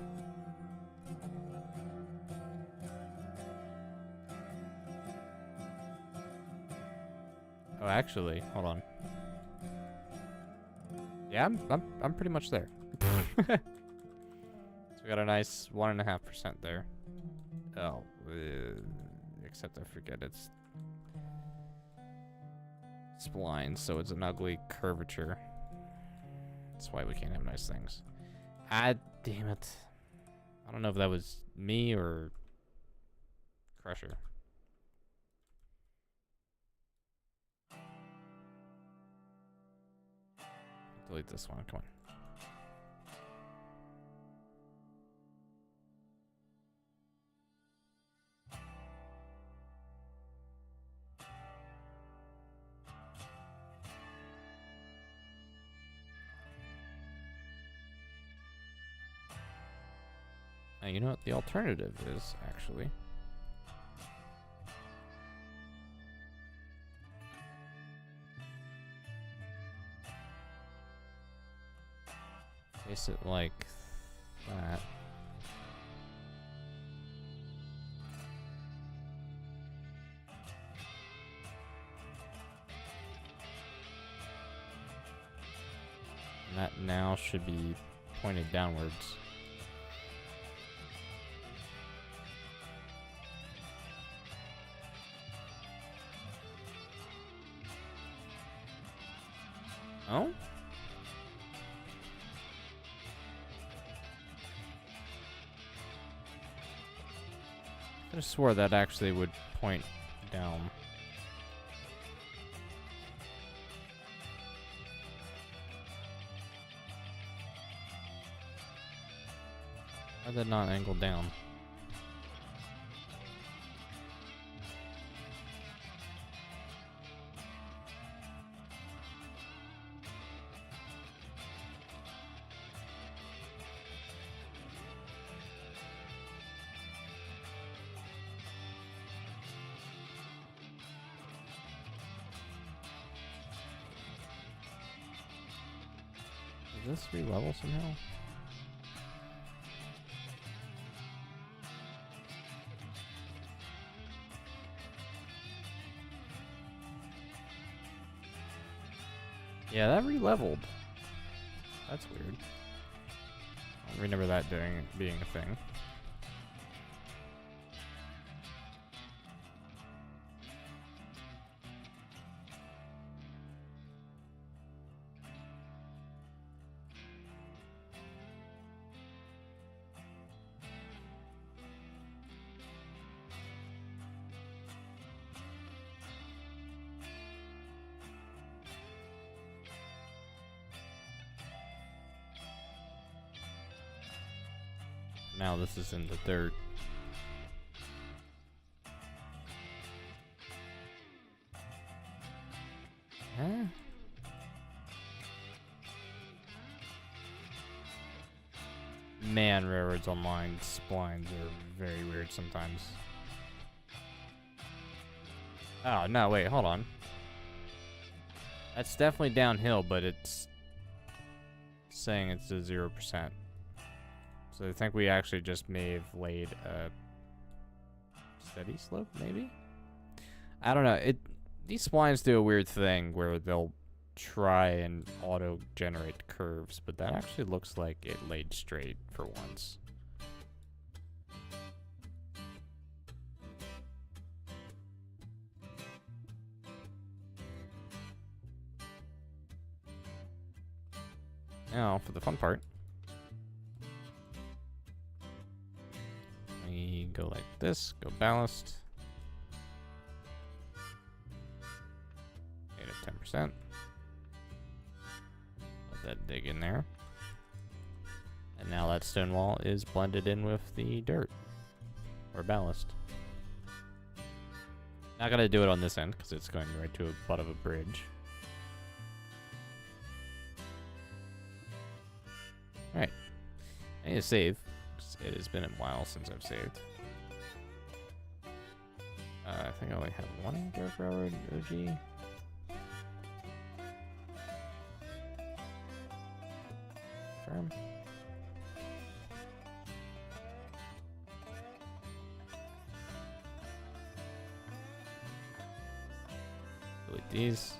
Oh, actually, hold on. Yeah, I'm pretty much there. We got a nice 1.5% there. Oh, except I forget it's spline, so it's an ugly curvature. That's why we can't have nice things. Ah, damn it. I don't know if that was me or Crusher. Delete this one, come on. You know what the alternative is, actually? Place it like that. And that now should be pointed downwards. Oh? I could have swore that actually would point down. Why did that not angle down? Is this re-level somehow? Yeah, that re-leveled. That's weird. I don't remember that being a thing. Now this is in the dirt. Huh? Man, Railroads Online splines are very weird sometimes. Oh, no, wait, hold on. That's definitely downhill, but it's saying it's a 0%. So I think we actually just may have laid a steady slope, maybe? I don't know. These splines do a weird thing where they'll try and auto-generate curves, but that actually looks like it laid straight for once. Now, for the fun part. We go like this, go ballast. 8 of 10%. Let that dig in there. And now that stone wall is blended in with the dirt. Or ballast. Not gonna do it on this end, because it's going right to a butt of a bridge. Alright. I need to save. It has been a while since I've saved. I think I only have one Derp Railroad OG. Confirm. Delete these.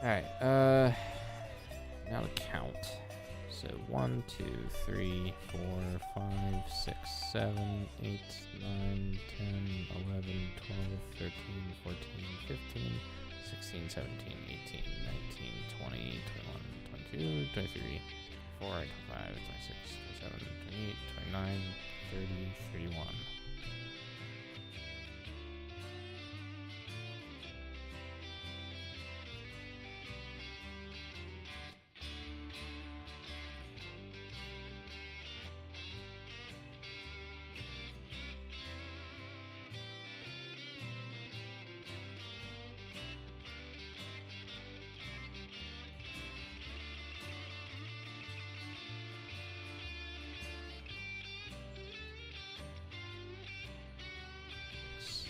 Alright, now to count. So 1, 2, 3, 4, 5, 6, 7, 8, 9, 10, 11, 12, 13, 14, 15, 16, 17, 18, 19, 20, 21, 22, 23, 24, 25, 26, 27, 28, 29, 30, 31.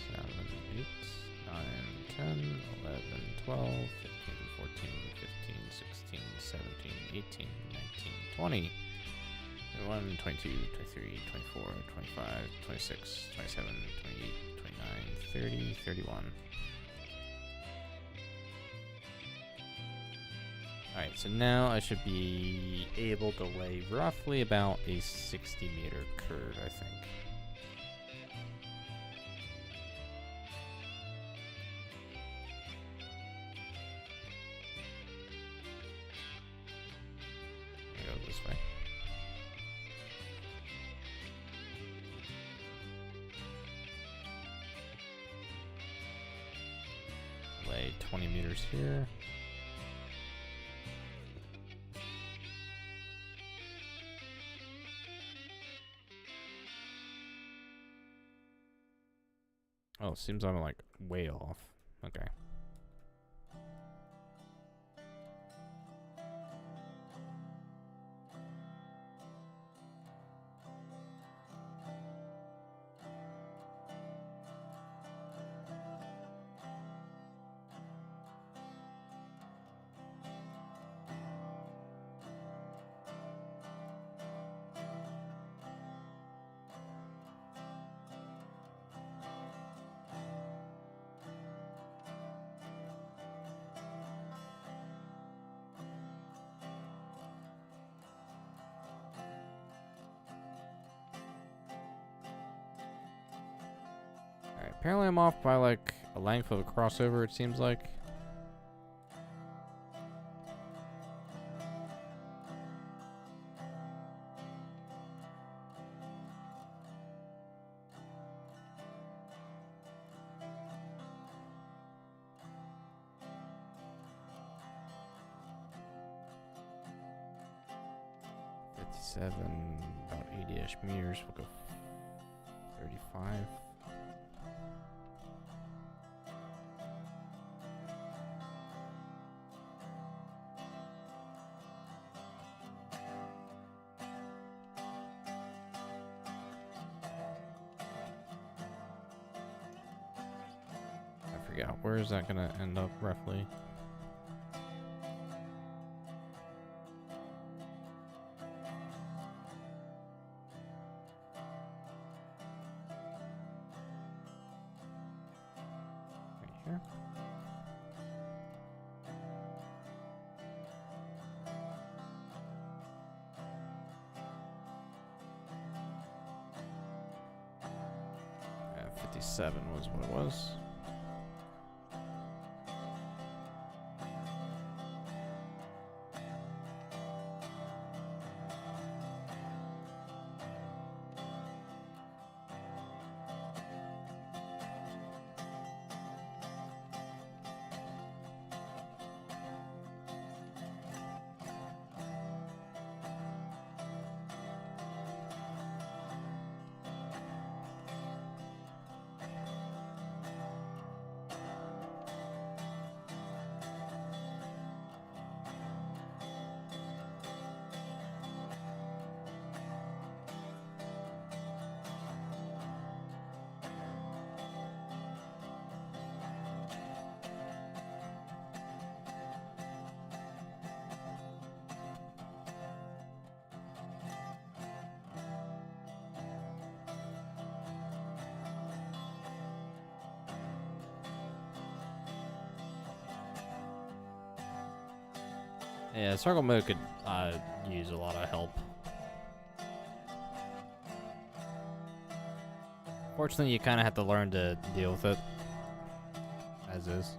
Seven, 8, 9, 10, 11, 12, 13, 14, 15, 16, 17, 18, 19, 20, 21, 22, 23, 24, 25, 26, 27, 28, 29, 30, 31. Alright, so now I should be able to lay roughly about a 60-meter curve, I think. Go this way. Lay 20 meters here. Oh, seems I'm like way off. Okay. Alright, apparently I'm off by like a length of a crossover, it seems like. About 80-ish meters. We'll go 35. I forget, where is that gonna end up roughly? Here. Yeah, 57 was what it was. Yeah, circle mode could use a lot of help. Fortunately, you kind of have to learn to deal with it as is.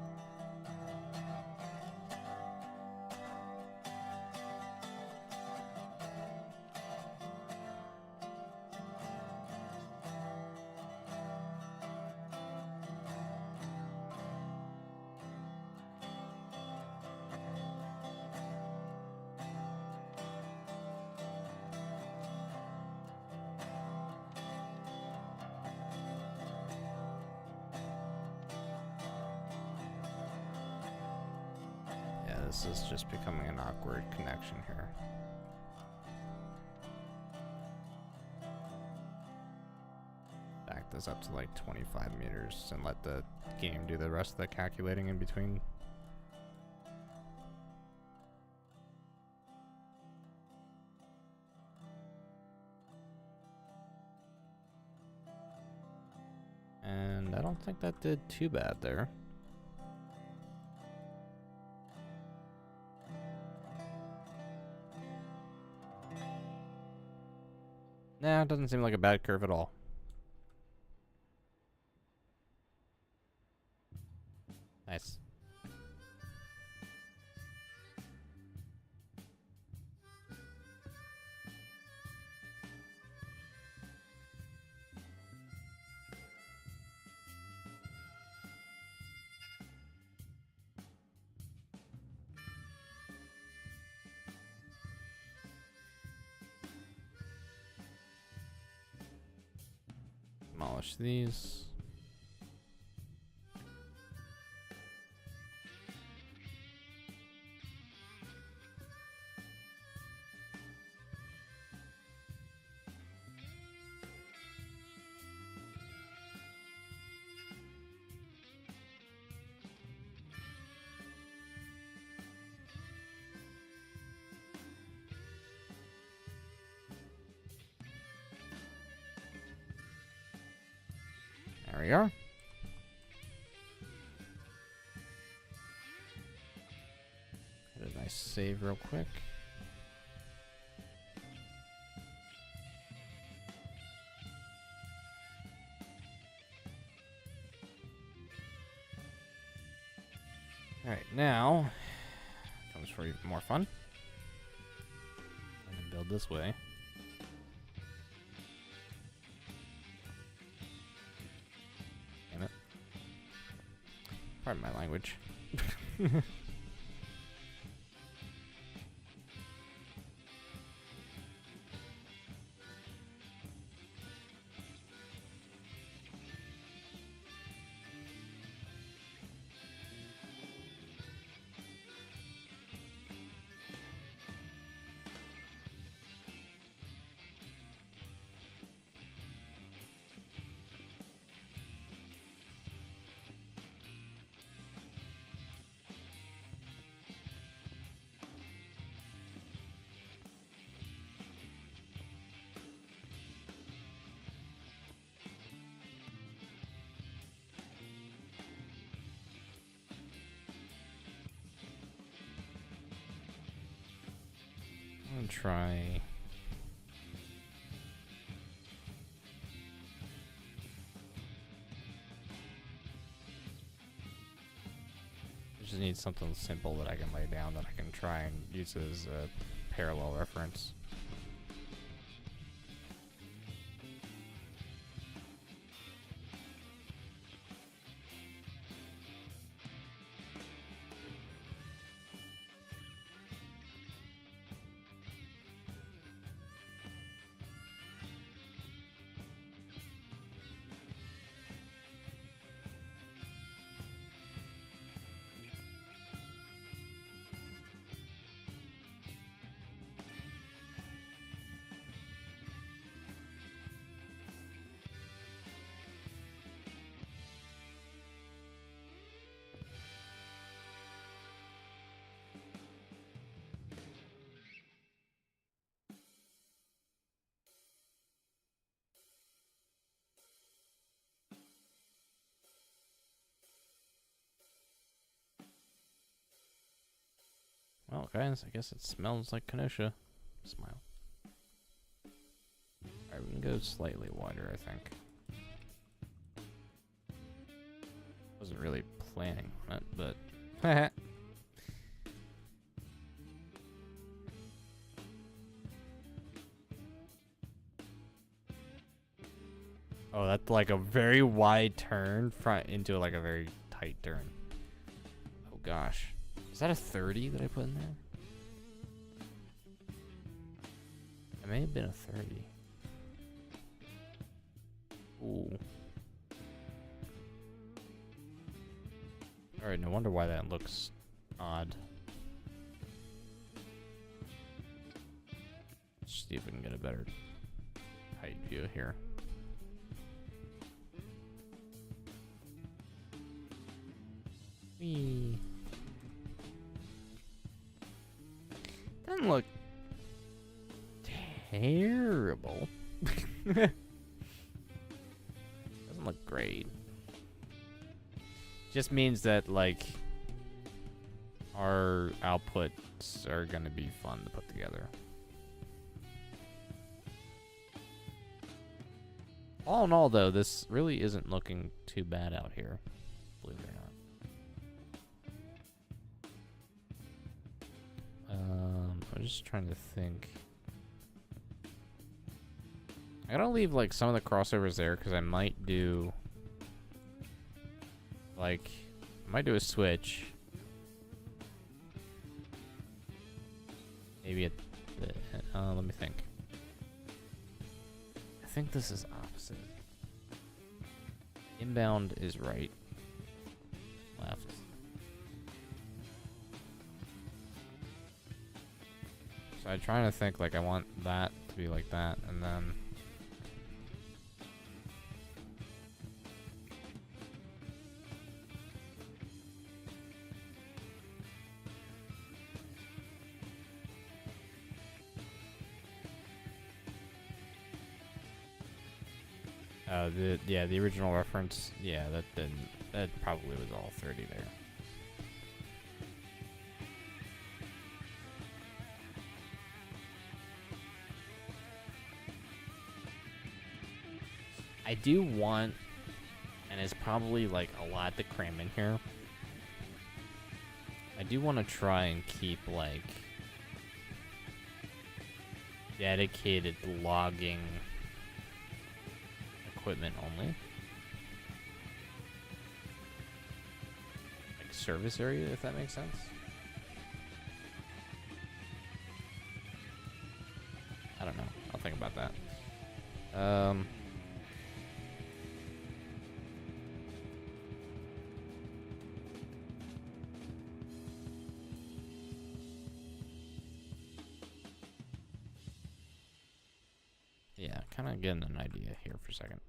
This is just becoming an awkward connection here. Back this up to like 25 meters and let the game do the rest of the calculating in between. And I don't think that did too bad there. Nah, it doesn't seem like a bad curve at all. Nice. Demolish these. There we are. Get a nice save real quick. Alright, now comes for even more fun. I'm gonna build this way. Pardon my language. I'm gonna try. Just need something simple that I can lay down that I can try and use as a parallel reference. Well, guys, I guess it smells like Kenosha. Smile. Alright, we can go slightly wider, I think. Wasn't really planning on it, but... Oh, that's like a very wide turn front into like a very tight turn. Oh gosh. Is that a 30 that I put in there? It may have been a 30. Ooh. Alright, no wonder why that looks odd. Let's see if we can get a better height view here. Whee. Doesn't look terrible. Doesn't look great. Just means that, like, our outputs are gonna be fun to put together. All in all, though, this really isn't looking too bad out here, believe it or not. I'm just trying to think. I gotta leave, like, some of the crossovers there, because I might do... Like, I might do a switch. Maybe at the... let me think. I think this is opposite. Inbound is right. Left. So I'm trying to think, like, I want that to be like that, and then... the original reference, yeah, that probably was all 30 there. I do want, and it's probably like a lot to cram in here, I do want to try and keep like dedicated logging equipment only. Like service area, if that makes sense. I don't know. I'll think about that. Yeah, kind of getting an idea here for a second.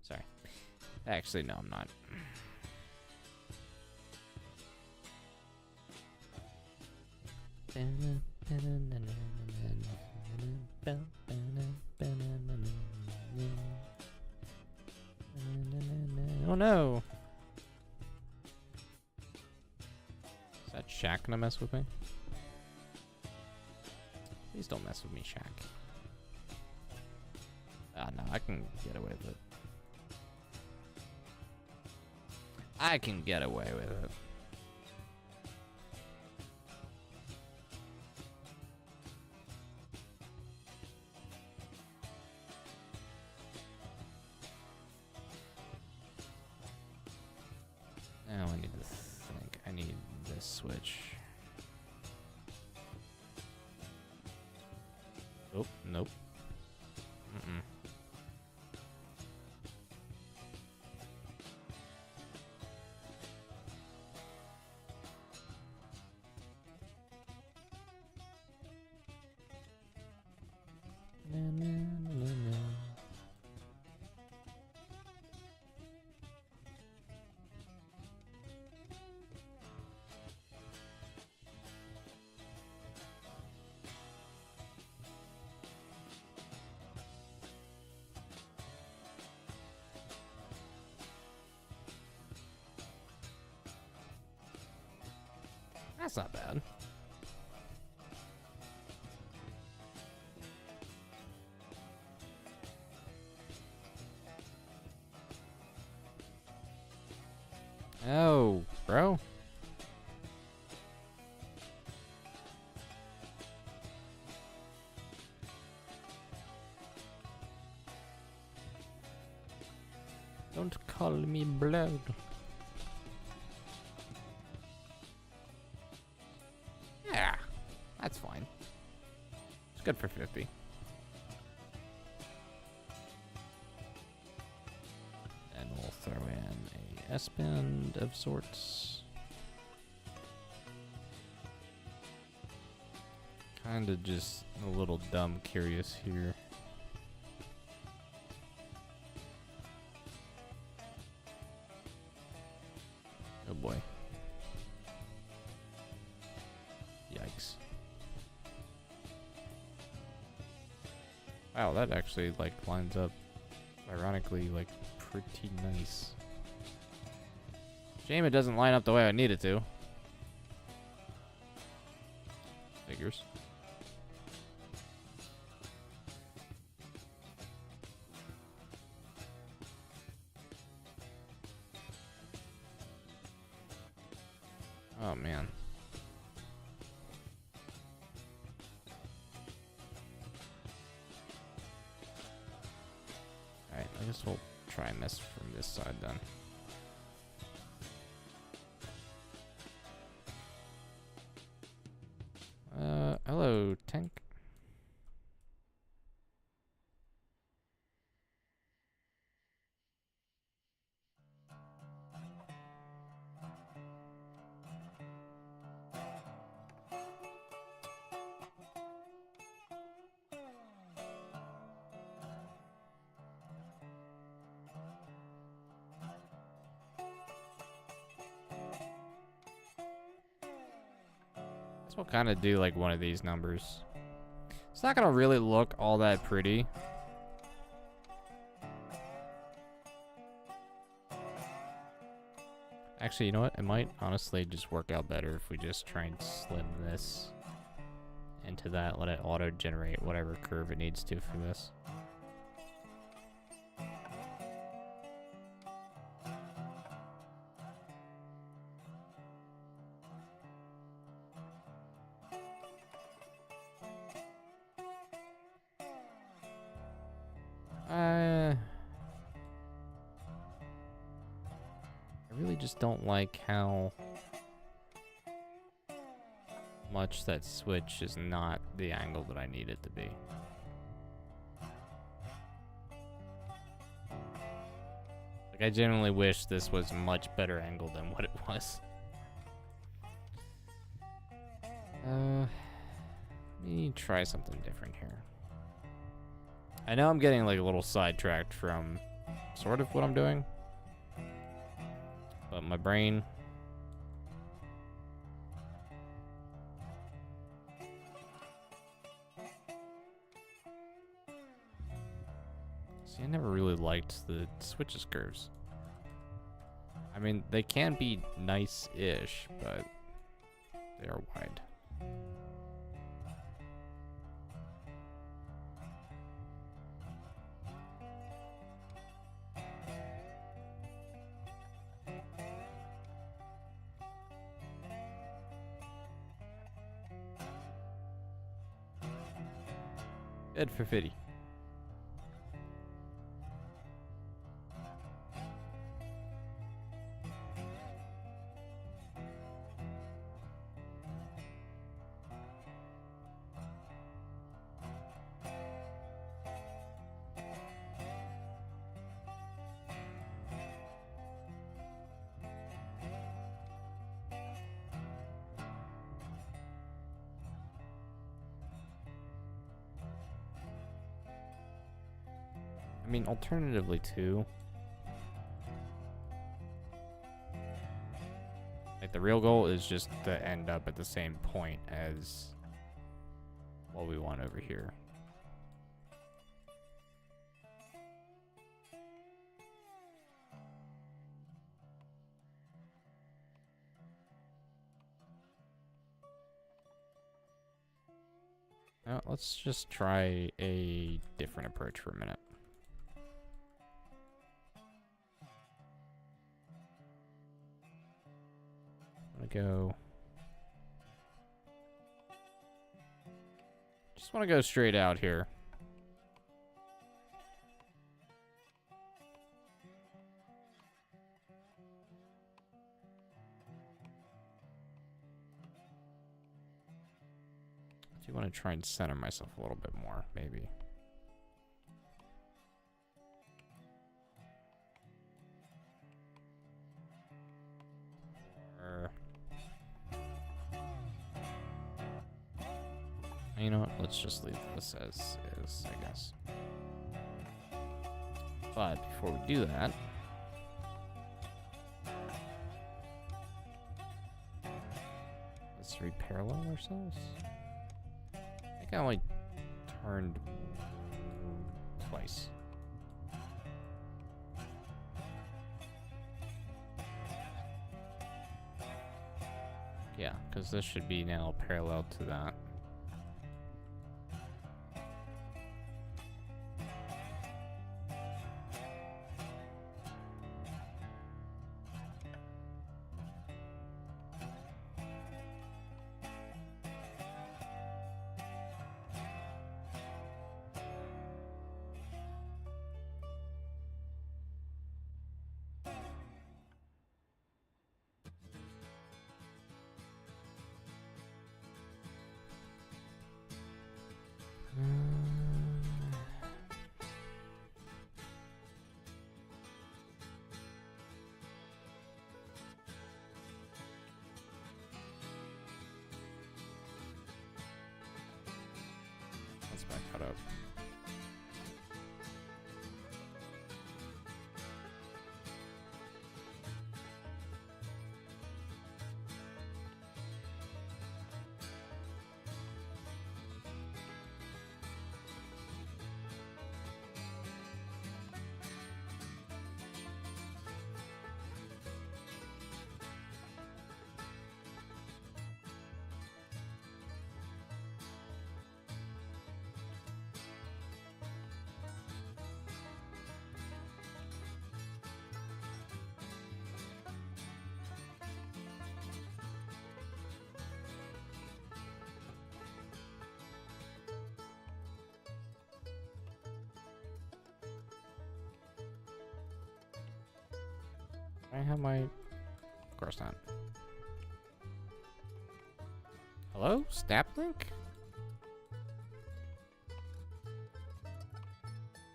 Sorry. Actually, no, I'm not. Oh no! Is that Shaq gonna mess with me? Please don't mess with me, Shaq. Ah, no, I can get away with it. I can get away with it. Now I need to think. I need this switch. Oh, nope. Mm-mm. Na, na, na, na. That's not bad. Oh, bro. Don't call me blood. Yeah, that's fine. It's good for 50. And we'll throw in a S-bend of sorts. Kinda just a little dumb curious here. Oh boy. Yikes. Wow, that actually like lines up ironically like pretty nice. Shame it doesn't line up the way I need it to. Figures. Oh man. Alright, I guess we'll try and miss from this side then. Hello, tank. We'll kind of do like one of these numbers. It's not gonna really look all that pretty. Actually, you know what? It might honestly just work out better if we just try and slim this into that. Let it auto-generate whatever curve it needs to for this. I really just don't like how much that switch is not the angle that I need it to be. Like, I genuinely wish this was a much better angle than what it was. Let me try something different here. I know I'm getting like a little sidetracked from sort of what I'm doing, but my brain see, I never really liked the switches curves. I mean, they can be nice-ish, but they are wide. Good for 50. I mean, alternatively too, like the real goal is just to end up at the same point as what we want over here. Now, let's just try a different approach for a minute. I'm gonna go. Just want to go straight out here. I do want to try and center myself a little bit more, maybe. You know what? Let's just leave this as is, I guess. But before we do that, let's re-parallel ourselves. I think I only turned twice. Yeah, because this should be now parallel to that. Let's back that up. I have my... Of course not. Hello? Snap link?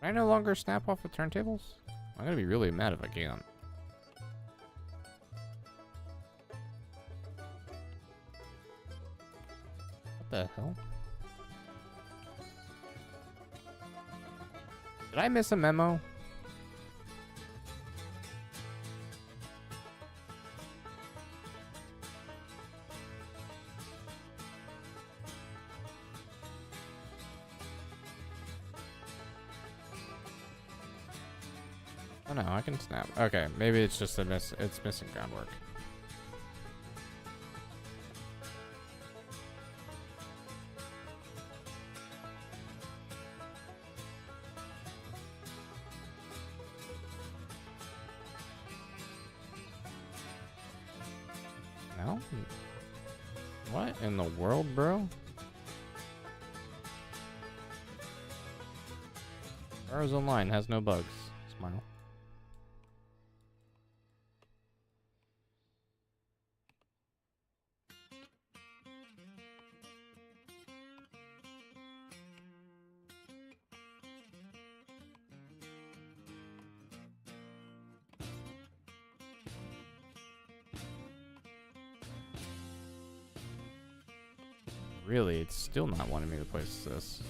Can I no longer snap off the turntables? I'm gonna be really mad if I can't. What the hell? Did I miss a memo? Oh no, I can snap. Okay, maybe it's just it's missing groundwork. No? What in the world, bro? Arrows Online has no bugs. Smile. Really, it's still not wanting me to place this.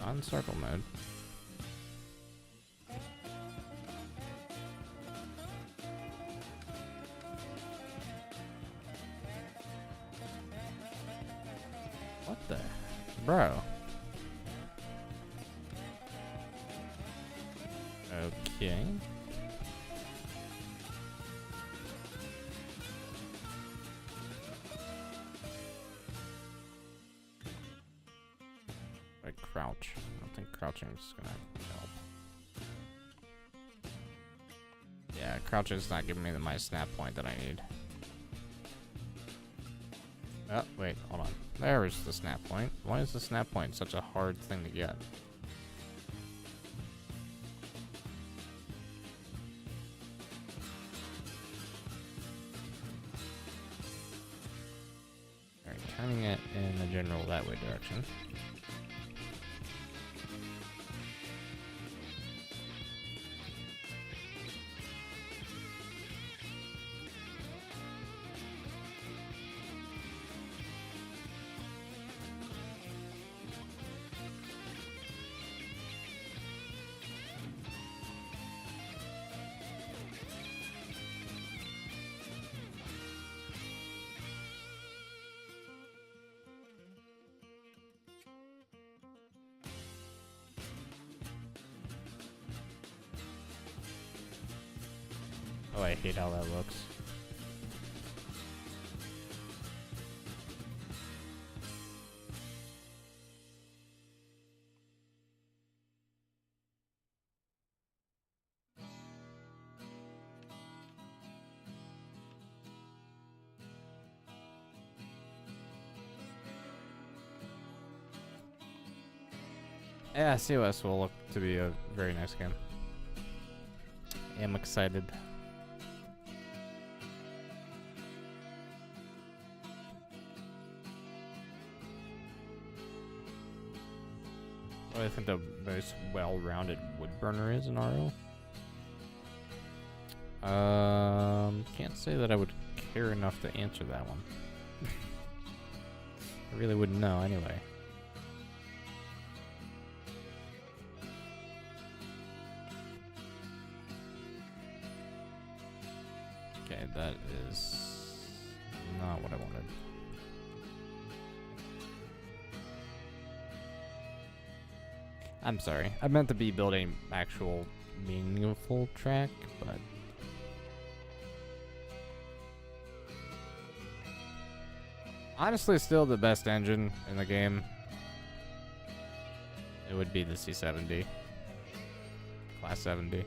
On circle mode. What the Okay. Like crouch. I don't think crouching is gonna help. Yeah, crouching's not giving me my snap point that I need. Oh, wait, hold on. There is the snap point. Why is the snap point such a hard thing to get? Alright, turning it in the general that way direction. Oh, I hate how that looks. Yeah, COS will look to be a very nice game. I am excited. What I think the most well-rounded wood burner is in RO. Can't say that I would care enough to answer that one. I really wouldn't know anyway. Okay, that is not what I wanted. I'm sorry. I meant to be building actual meaningful track, but honestly still the best engine in the game. It would be the C70. Class 70.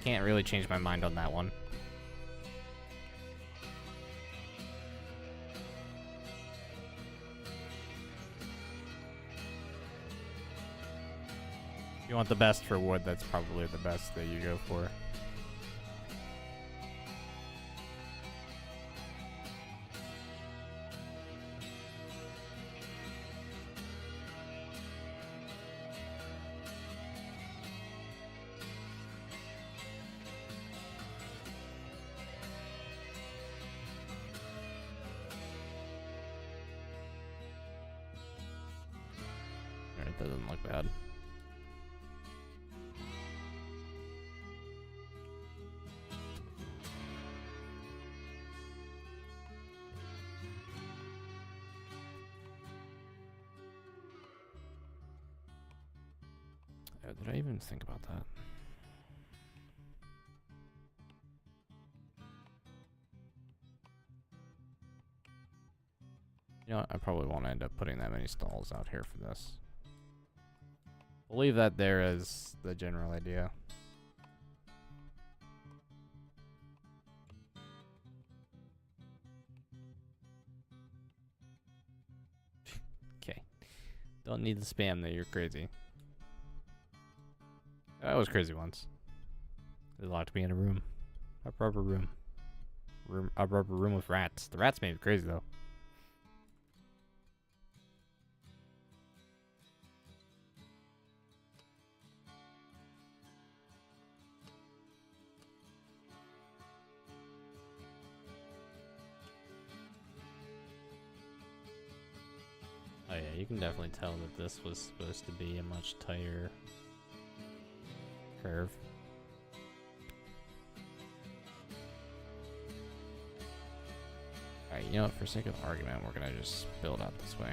Can't really change my mind on that one. If you want the best for wood, that's probably the best that you go for. It doesn't look bad. Did I even think about that? You know what? I probably won't end up putting that many stalls out here for this. We'll leave that there as the general idea. Okay. Don't need the spam there, you're crazy. I was crazy once. They locked me in a room. A rubber room. A rubber room with rats. The rats made me crazy though. Oh yeah, you can definitely tell that this was supposed to be a much tighter curve. Alright, you know what, for sake of argument, we're gonna just build out this way.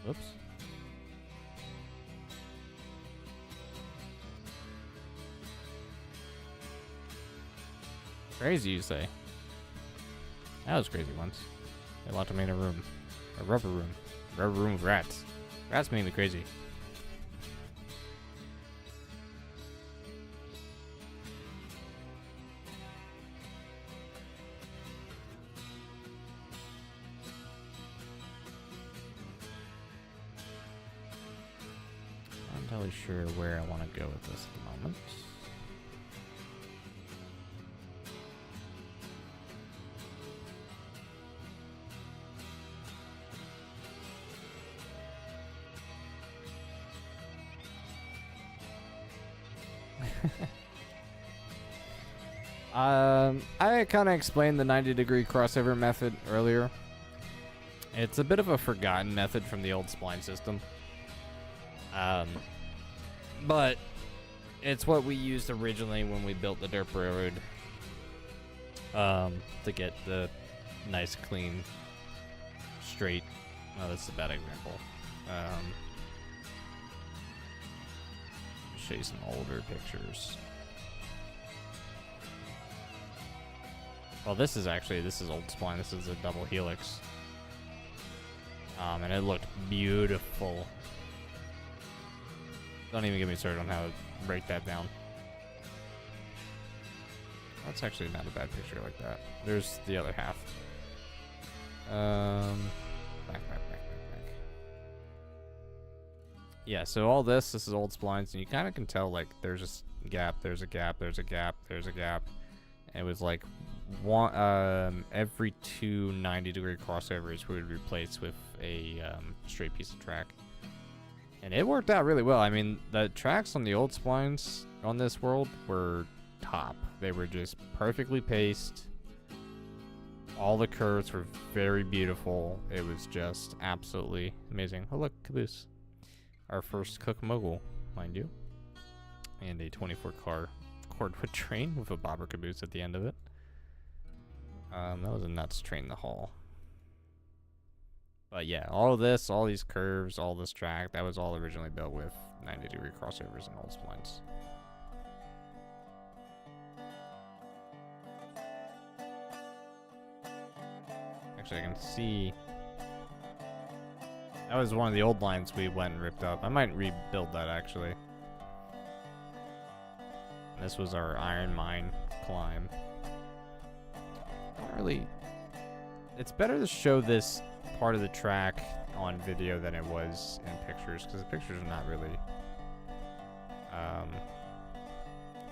Whoops. Crazy, you say? That was crazy once. They locked me in a room. A rubber room. Rubber room with rats. Rats made me crazy. I'm not entirely sure where I want to go with this at the moment. I kind of explained the 90-degree crossover method earlier. It's a bit of a forgotten method from the old spline system. But it's what we used originally when we built the Derp Railroad. To get the nice, clean, straight. Oh, that's a bad example. Show you some older pictures. Well, this is old spline. This is a double helix. And it looked beautiful. Don't even get me started on how to break that down. That's actually not a bad picture like that. There's the other half. Back. Yeah, so all this is old splines, and you kind of can tell, like, there's a gap, there's a gap, there's a gap, there's a gap. And it was like every two 90-degree crossovers we would replace with a straight piece of track. And it worked out really well. I mean, the tracks on the old splines on this world were top. They were just perfectly paced. All the curves were very beautiful. It was just absolutely amazing. Oh, look, caboose. Our first Cook Mogul, mind you. And a 24-car cordwood train with a bobber caboose at the end of it. That was a nuts train to haul. But yeah, all of this, all these curves, all this track, that was all originally built with 90-degree crossovers and old splines. Actually, I can see that was one of the old lines we went and ripped up. I might rebuild that actually. This was our iron mine climb. Not really. It's better to show this part of the track on video than it was in pictures, because the pictures are not really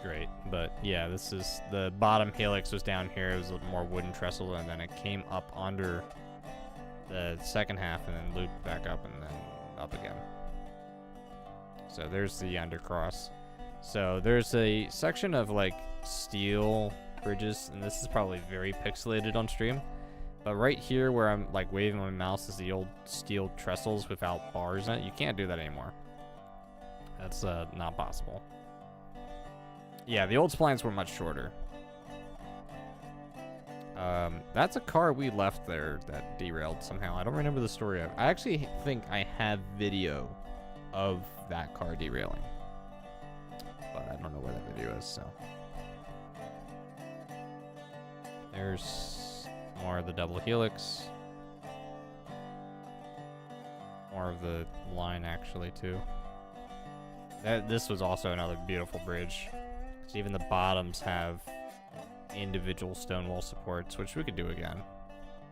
great. But yeah, this is the bottom helix was down here. It was a little more wooden trestle, and then it came up under the second half and then looped back up and then up again. So there's the undercross. So there's a section of like steel bridges, and this is probably very pixelated on stream. But right here where I'm like waving my mouse is the old steel trestles without bars in it. You can't do that anymore. That's not possible. Yeah, the old splines were much shorter. That's a car we left there that derailed somehow. I don't remember the story of. I actually think I have video of that car derailing, but I don't know where that video is. So there's more of the double helix, more of the line actually too. This was also another beautiful bridge. So even the bottoms have individual stone wall supports, which we could do again.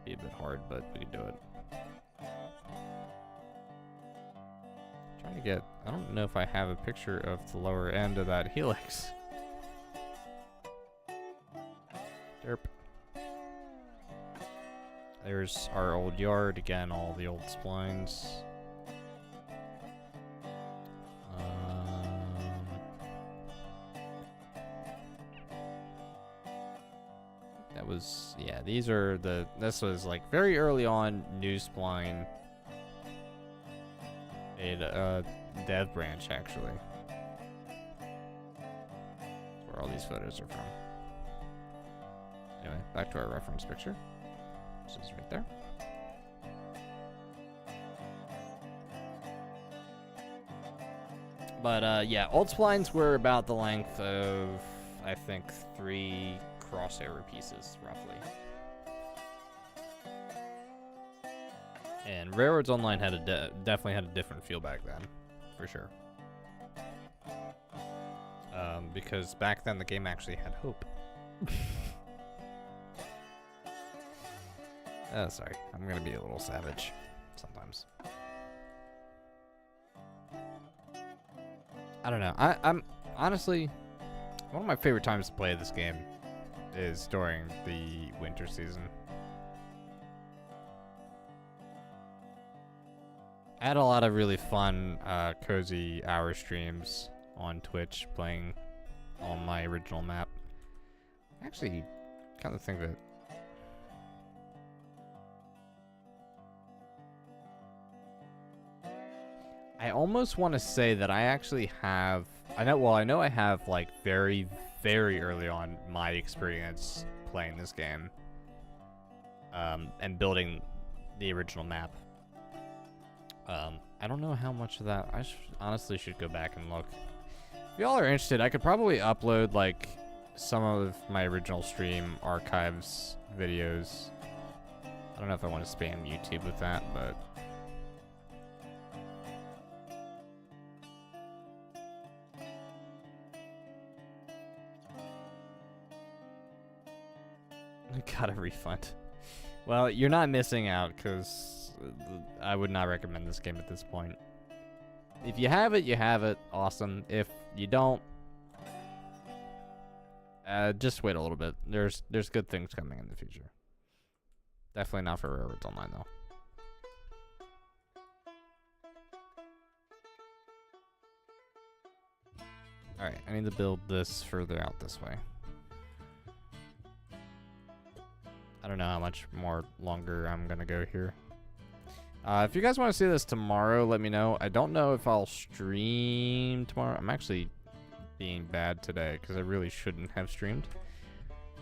Be a bit hard, but we could do it. Trying to get, I don't know if I have a picture of the lower end of that helix. Derp. There's our old yard, again, all the old splines. That was, yeah, these are the, this was like very early on new spline. A dev branch, actually. That's where all these photos are from. Anyway, back to our reference picture. This is right there. But yeah, old splines were about the length of, I think, 3 crossover pieces, roughly. And Railroads Online had definitely had a different feel back then, for sure. Because back then the game actually had hope. Oh, sorry, I'm gonna be a little savage sometimes. I don't know. I'm honestly, one of my favorite times to play this game is during the winter season. I had a lot of really fun, cozy hour streams on Twitch playing on my original map. I actually kind of think that I almost want to say that I actually have, I know I have like very, very early on my experience playing this game, and building the original map. I don't know how much of that, I honestly should go back and look. If y'all are interested, I could probably upload like some of my original stream archives videos. I don't know if I want to spam YouTube with that, but I got a refund. Well, you're not missing out, because I would not recommend this game at this point. If you have it, you have it. Awesome. If you don't, just wait a little bit. There's good things coming in the future. Definitely not for Railroads Online, though. Alright, I need to build this further out this way. I don't know how much more longer I'm gonna go here. If you guys want to see this tomorrow, let me know. I don't know if I'll stream tomorrow. I'm actually being bad today because I really shouldn't have streamed,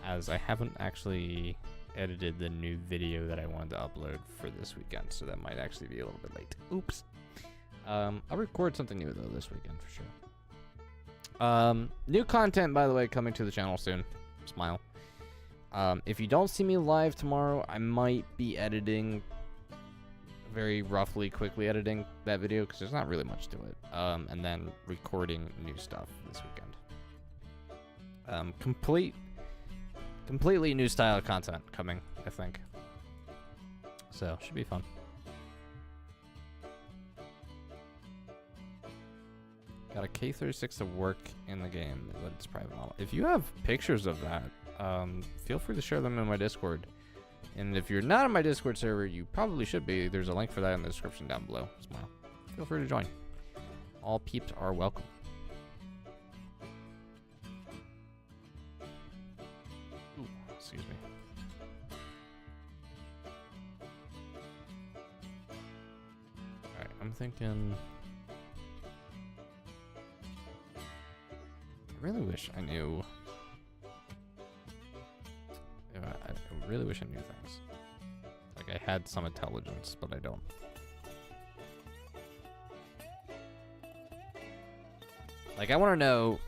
as I haven't actually edited the new video that I wanted to upload for this weekend, so that might actually be a little bit late. Oops. I'll record something new though this weekend for sure. New content, by the way, coming to the channel soon. Smile. If you don't see me live tomorrow, I might be editing, very roughly, quickly editing that video, because there's not really much to it. And then recording new stuff this weekend. Completely new style of content coming, I think. So, should be fun. Got a K36 to work in the game, but it's private model. If you have pictures of that, feel free to share them in my Discord. And if you're not on my Discord server, you probably should be. There's a link for that in the description down below. Smile. Feel free to join. All peeps are welcome. Ooh, excuse me. Alright, I'm thinking, I really wish I knew. I really wish I knew things. Like I had some intelligence, but I don't. Like I want to know,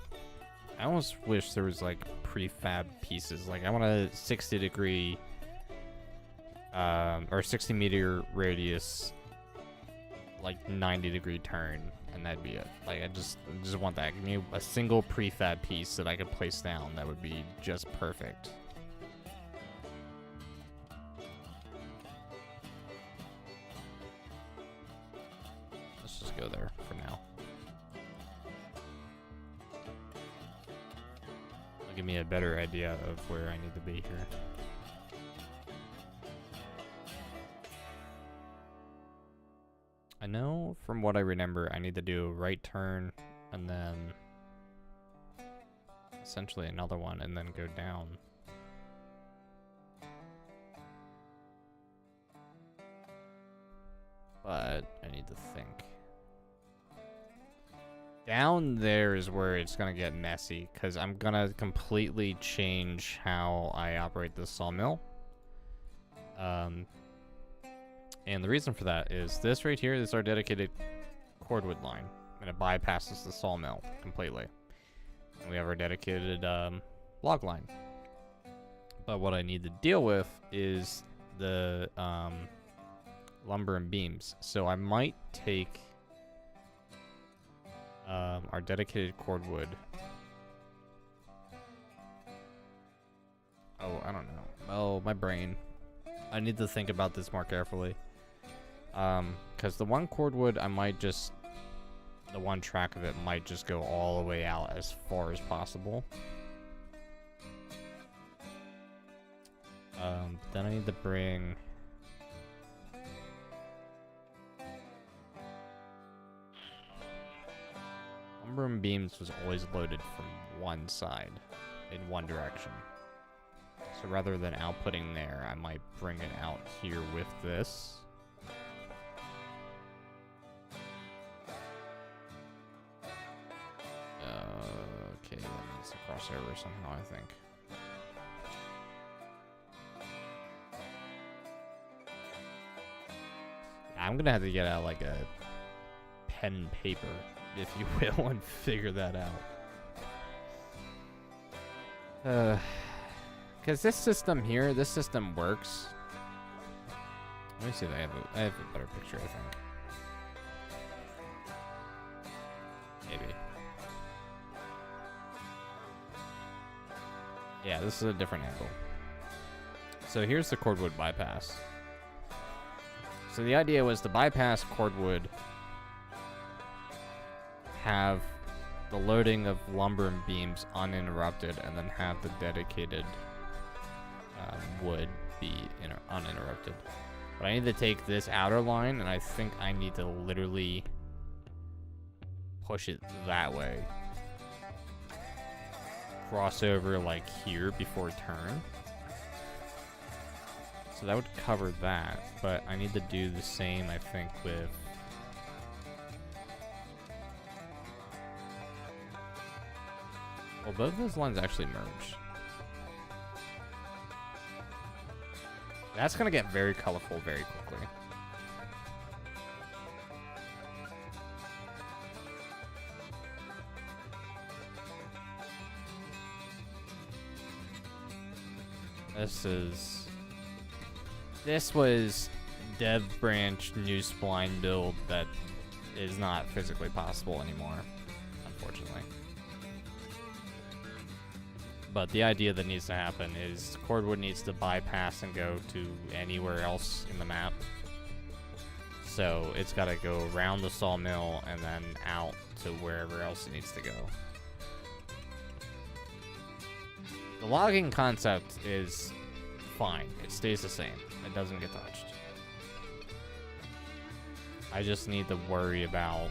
I almost wish there was like prefab pieces. Like I want a 60 degree, or 60 meter radius, like 90 degree turn, and that'd be it. Like I just want that. Give me a single prefab piece that I could place down. That would be just perfect. Go there for now. It'll give me a better idea of where I need to be here. I know from what I remember, I need to do a right turn and then essentially another one and then go down. But I need to think. Down there is where it's gonna get messy, because I'm gonna completely change how I operate this sawmill. And the reason for that is this right here is our dedicated cordwood line. And it bypasses the sawmill completely. And we have our dedicated log line. But what I need to deal with is the lumber and beams. So I might take our dedicated cordwood. Oh, I don't know. Oh, my brain. I need to think about this more carefully. Because the one cordwood, I might just... The one track of it might just go all the way out as far as possible. Then I need to bring... Lumber and beams was always loaded from one side, in one direction. So rather than outputting there, I might bring it out here with this. Okay, that needs to cross over somehow, I think. I'm gonna have to get out like a pen and paper, if you will, and figure that out. Because this system here, this system works. Let me see if I have a better picture, I think. Maybe. Yeah, this is a different angle. So here's the cordwood bypass. So the idea was to bypass cordwood, have the loading of lumber and beams uninterrupted, and then have the dedicated wood be uninterrupted. But I need to take this outer line, and I think I need to literally push it that way. Cross over like here before turn. So that would cover that, but I need to do the same, I think, with... Well, both of those lines actually merge. That's gonna get very colorful very quickly. This was dev branch new spline build that is not physically possible anymore, unfortunately. But the idea that needs to happen is cordwood needs to bypass and go to anywhere else in the map. So it's got to go around the sawmill and then out to wherever else it needs to go. The logging concept is fine. It stays the same. It doesn't get touched. I just need to worry about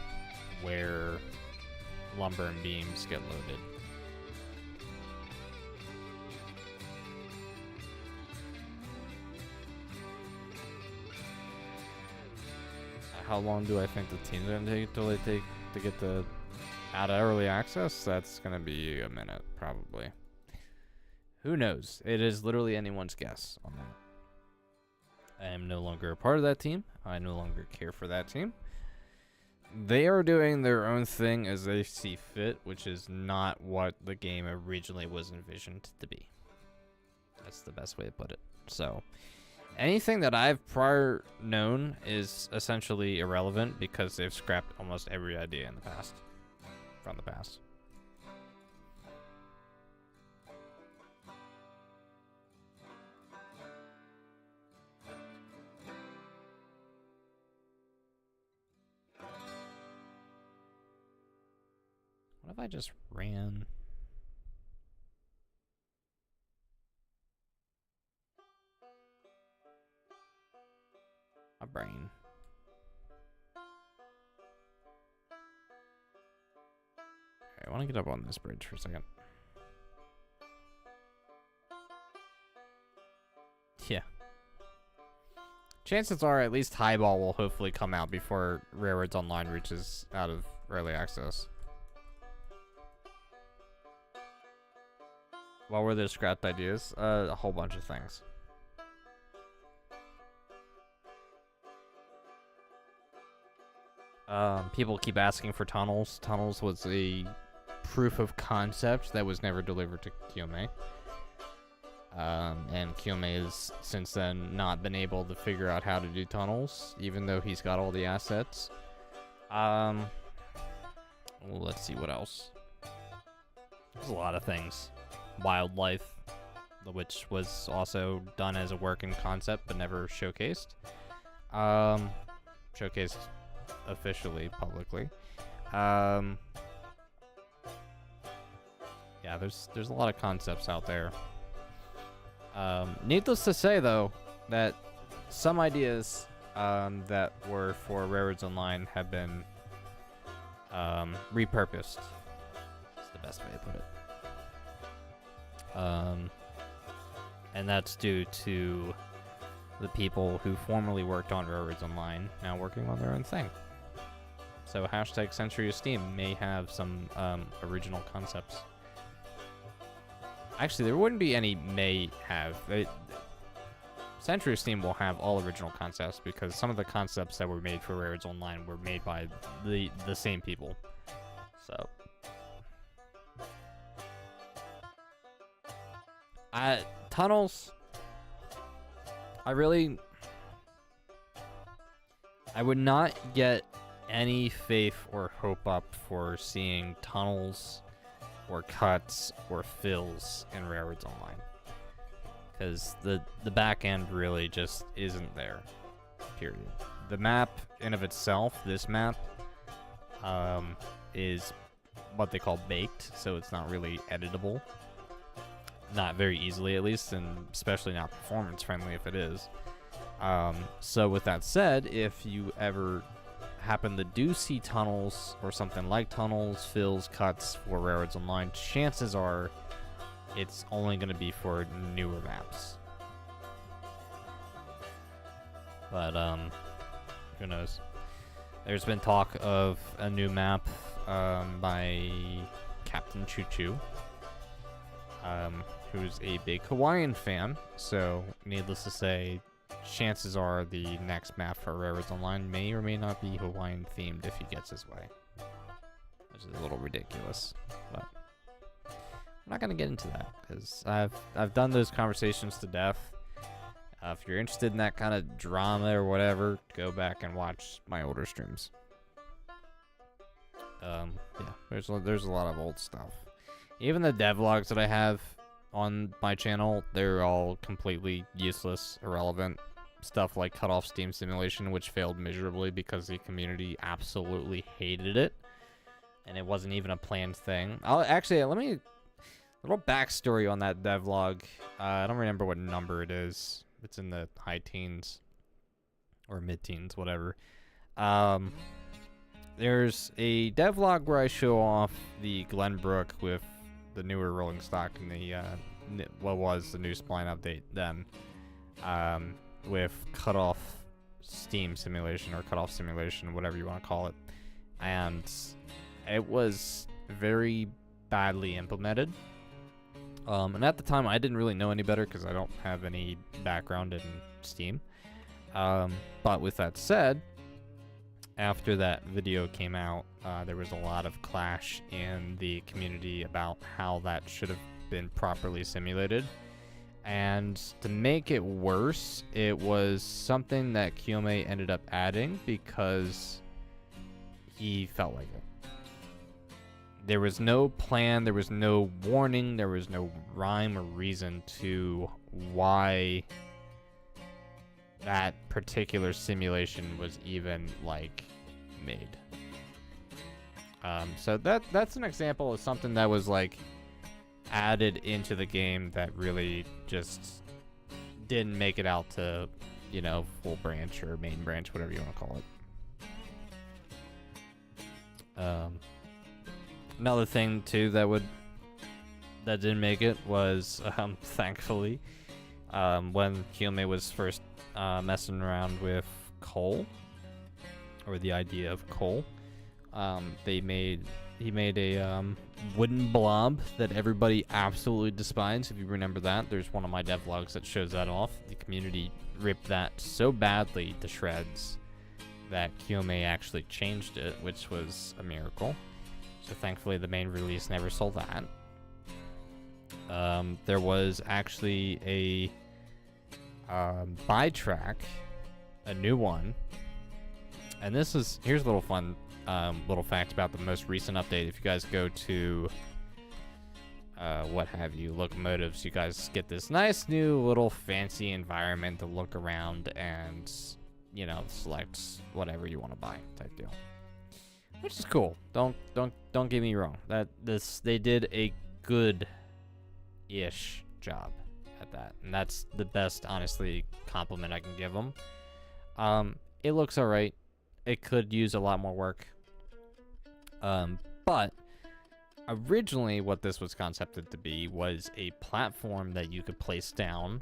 where lumber and beams get loaded. How long do I think the team's gonna take till they take to get the out of early access? That's gonna be a minute, probably. Who knows? It is literally anyone's guess on that. I am no longer a part of that team. I no longer care for that team. They are doing their own thing as they see fit, which is not what the game originally was envisioned to be. That's the best way to put it. So, anything that I've prior known is essentially irrelevant because they've scrapped almost every idea in the past. From the past. What if I just ran? My brain. Okay, I want to get up on this bridge for a second. Yeah. Chances are at least Highball will hopefully come out before Railroads Online reaches out of early access. What were the scrapped ideas? A whole bunch of things. People keep asking for tunnels. Tunnels was a proof of concept that was never delivered to Kiyome. And Kiyome has since then not been able to figure out how to do tunnels, even though he's got all the assets. Well, let's see what else. There's a lot of things. Wildlife, which was also done as a working concept but never showcased. Showcased officially, publicly. Yeah, there's a lot of concepts out there. Needless to say, though, that some ideas that were for Railroads Online have been repurposed. That's the best way to put it. And that's due to the people who formerly worked on Railroads Online now working on their own thing. So hashtag Century of Steam may have some original concepts. Actually, there wouldn't be any may have. Century of Steam will have all original concepts because some of the concepts that were made for Railroads Online were made by the same people. So, tunnels. I would not get any faith or hope up for seeing tunnels or cuts or fills in Railroads Online, because the back end really just isn't there, period. The map in of itself, this map, is what they call baked, so it's not really editable. Not very easily, at least, and especially not performance friendly if it is. So with that said, if you ever happen to do see tunnels or something like tunnels, fills, cuts for Railroads Online, chances are it's only going to be for newer maps. But who knows? There's been talk of a new map by Captain Choo Choo, who's a big Hawaiian fan, so needless to say, chances are the next map for Railroads Online may or may not be Hawaiian themed if he gets his way. Which is a little ridiculous, but I'm not gonna get into that because I've done those conversations to death. If you're interested in that kind of drama or whatever, go back and watch my older streams. Yeah, there's a lot of old stuff. Even the devlogs that I have on my channel, they're all completely useless, irrelevant. Stuff like Cut Off Steam Simulation, which failed miserably because the community absolutely hated it. And it wasn't even a planned thing. Let me... little backstory on that devlog. I don't remember what number it is. It's in the high teens. Or mid-teens, whatever. There's a devlog where I show off the Glenbrook with the newer rolling stock and the what was the new spline update then, with cutoff steam simulation or cutoff simulation, whatever you want to call it, and it was very badly implemented. And at the time, I didn't really know any better because I don't have any background in Steam. But with that said, after that video came out, there was a lot of clash in the community about how that should have been properly simulated. And to make it worse, it was something that Kiyome ended up adding because he felt like it. There was no plan, there was no warning, there was no rhyme or reason to why that particular simulation was even, like, made. So that's an example of something that was, like, added into the game that really just didn't make it out to, you know, full branch or main branch, whatever you want to call it. Another thing too that didn't make it was thankfully when Kiyome was first messing around with coal, or the idea of coal, he made a wooden blob that everybody absolutely despised. If you remember that, there's one of my devlogs that shows that off. The community ripped that so badly to shreds that QMA actually changed it, which was a miracle. So thankfully the main release never sold that. There was actually a buy track, a new one. And here's a little fun little fact about the most recent update. If you guys go to Locomotives, you guys get this nice new little fancy environment to look around and, you know, select whatever you want to buy type deal, which is cool. Don't get me wrong. They did a good-ish job at that, and that's the best, honestly, compliment I can give them. It looks alright. It could use a lot more work. But originally what this was concepted to be was a platform that you could place down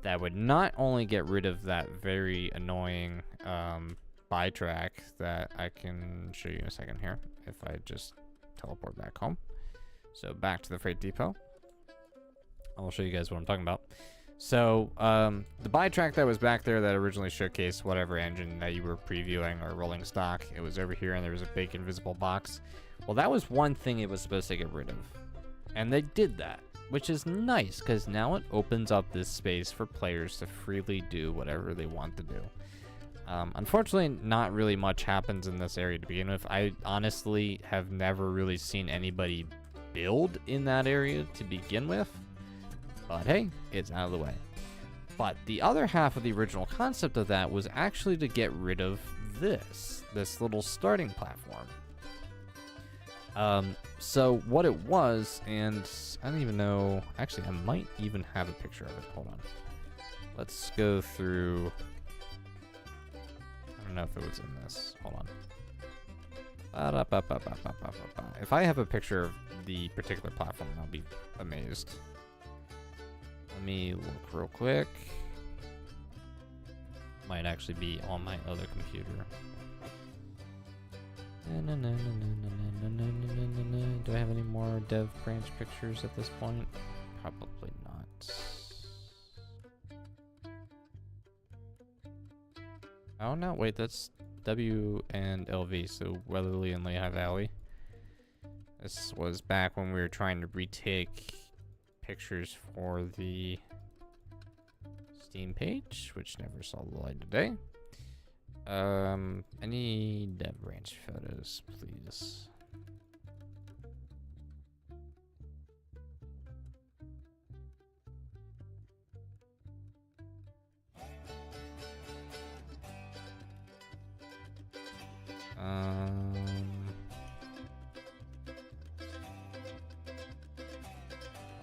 that would not only get rid of that very annoying buy track that I can show you in a second here if I just teleport back home. So back to the freight depot. I'll show you guys what I'm talking about. So the buy track that was back there that originally showcased whatever engine that you were previewing or rolling stock, it was over here and there was a big invisible box. Well, that was one thing it was supposed to get rid of. And they did that, which is nice because now it opens up this space for players to freely do whatever they want to do. Unfortunately, not really much happens in this area to begin with. I honestly have never really seen anybody build in that area to begin with. But hey, it's out of the way. But the other half of the original concept of that was actually to get rid of this little starting platform. So what it was, and I don't even know, actually I might even have a picture of it. Hold on. Let's go through. I don't know if it was in this. Hold on. If I have a picture of the particular platform, I'll be amazed. Let me look real quick. Might actually be on my other computer. Do I have any more dev branch pictures at this point? Probably not. Oh no, wait, that's W and LV, so Weatherly and Lehigh Valley. This was back when we were trying to retake pictures for the Steam page, which never saw the light of day. Any dev branch photos, please.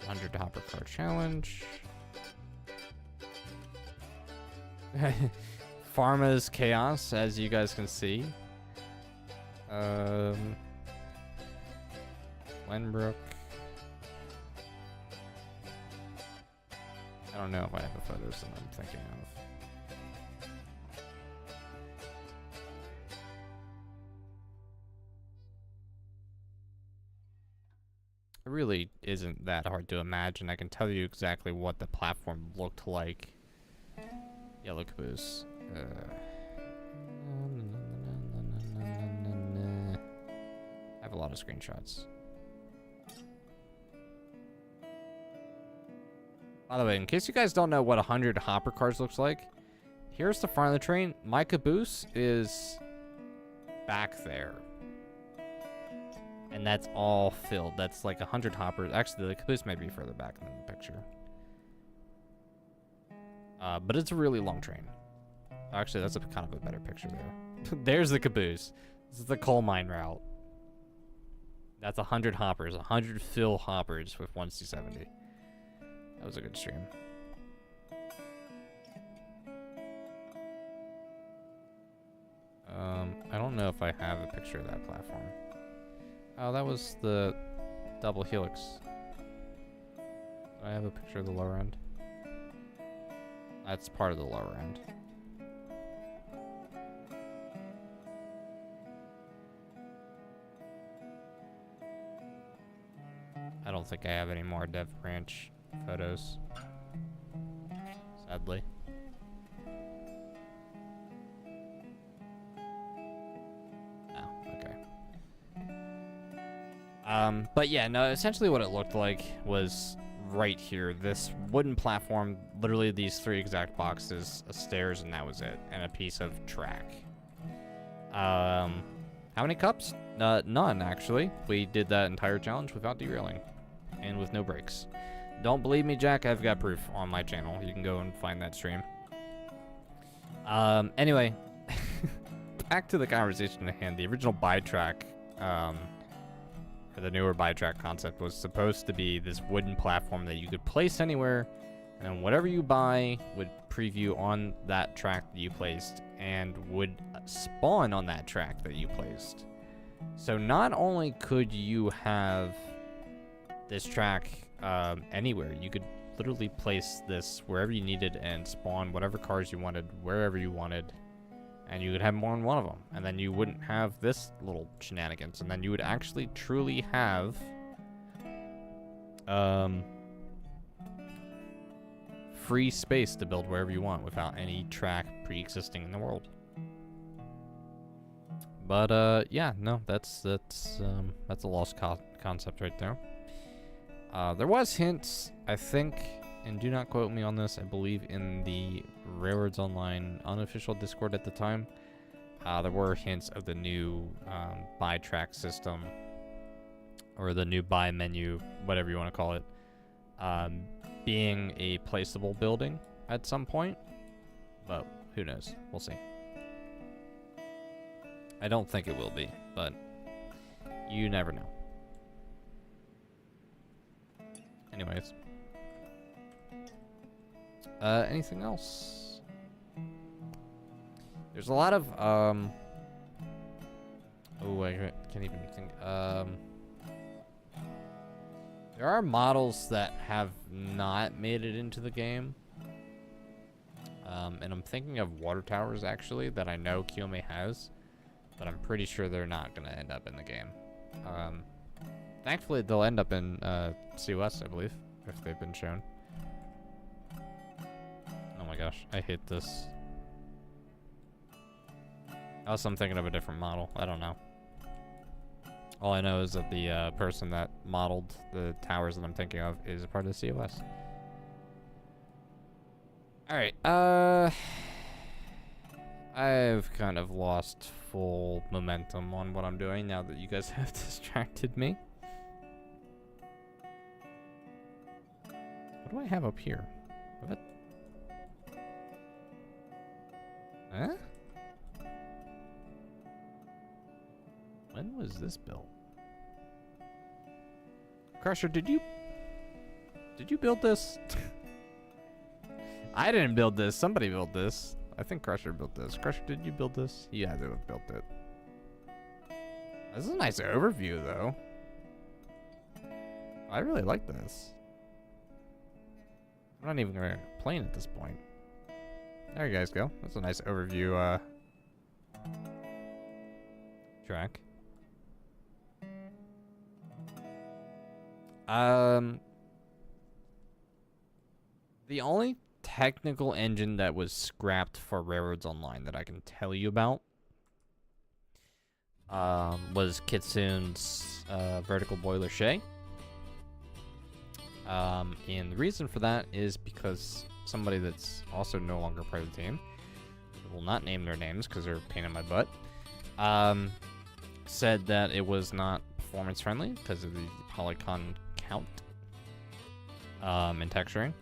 $100 hopper car challenge. Pharma's chaos, as you guys can see. Glenbrook. I don't know if I have the photos that I'm thinking of. It really isn't that hard to imagine. I can tell you exactly what the platform looked like. Yellow caboose. I have a lot of screenshots. By the way, in case you guys don't know what 100 hopper cars looks like, here's the front of the train. My caboose is back there. And that's all filled. That's like 100 hoppers. Actually, the caboose may be further back in the picture. But it's a really long train. Actually, that's kind of a better picture there. There's the caboose. This is the coal mine route. That's 100 hoppers. 100 fill hoppers with 1 C70. That was a good stream. I don't know if I have a picture of that platform. Oh, that was the double helix. Do I have a picture of the lower end? That's part of the lower end. I don't think I have any more dev branch photos, sadly. But yeah, no, essentially what it looked like was right here. This wooden platform, literally these 3 exact boxes, stairs, and that was it. And a piece of track. How many cups? None, actually. We did that entire challenge without derailing. And with no breaks. Don't believe me, Jack? I've got proof on my channel. You can go and find that stream. Anyway. Back to the conversation at hand. The original buy track, or the newer buy track concept was supposed to be this wooden platform that you could place anywhere, and then whatever you buy would preview on that track that you placed and would spawn on that track that you placed. So not only could you have this track anywhere, you could literally place this wherever you needed and spawn whatever cars you wanted, wherever you wanted, and you could have more than one of them, and then you wouldn't have this little shenanigans, and then you would actually truly have free space to build wherever you want without any track pre-existing in the world. But yeah, no, that's a lost concept right there. There was hints, I think, and do not quote me on this, I believe in the Railroads Online unofficial Discord at the time, there were hints of the new buy track system, or the new buy menu, whatever you want to call it, being a placeable building at some point, but who knows? We'll see. I don't think it will be, but you never know. Anyways. Anything else? There's a lot of, oh, I can't even think, there are models that have not made it into the game. And I'm thinking of water towers, actually, that I know Kiyome has, but I'm pretty sure they're not gonna end up in the game. Thankfully, they'll end up in, COS, I believe, if they've been shown. Oh my gosh, I hate this. Unless I'm thinking of a different model, I don't know. All I know is that the person that modeled the towers that I'm thinking of is a part of the COS. Alright, I've kind of lost full momentum on what I'm doing now that you guys have distracted me. What do I have up here? What? Huh? When was this built? Crusher, did you build this? I didn't build this. Somebody built this. I think Crusher built this. Crusher, did you build this? He had to have built it. This is a nice overview, though. I really like this. I'm not even going to complain at this point. There you guys go. That's a nice overview, track. The only technical engine that was scrapped for Railroads Online that I can tell you about was Kitsune's vertical boiler shay. And the reason for that is because somebody that's also no longer part of the team, will not name their names because they're a pain in my butt, said that it was not performance friendly because of the polygon count and texturing.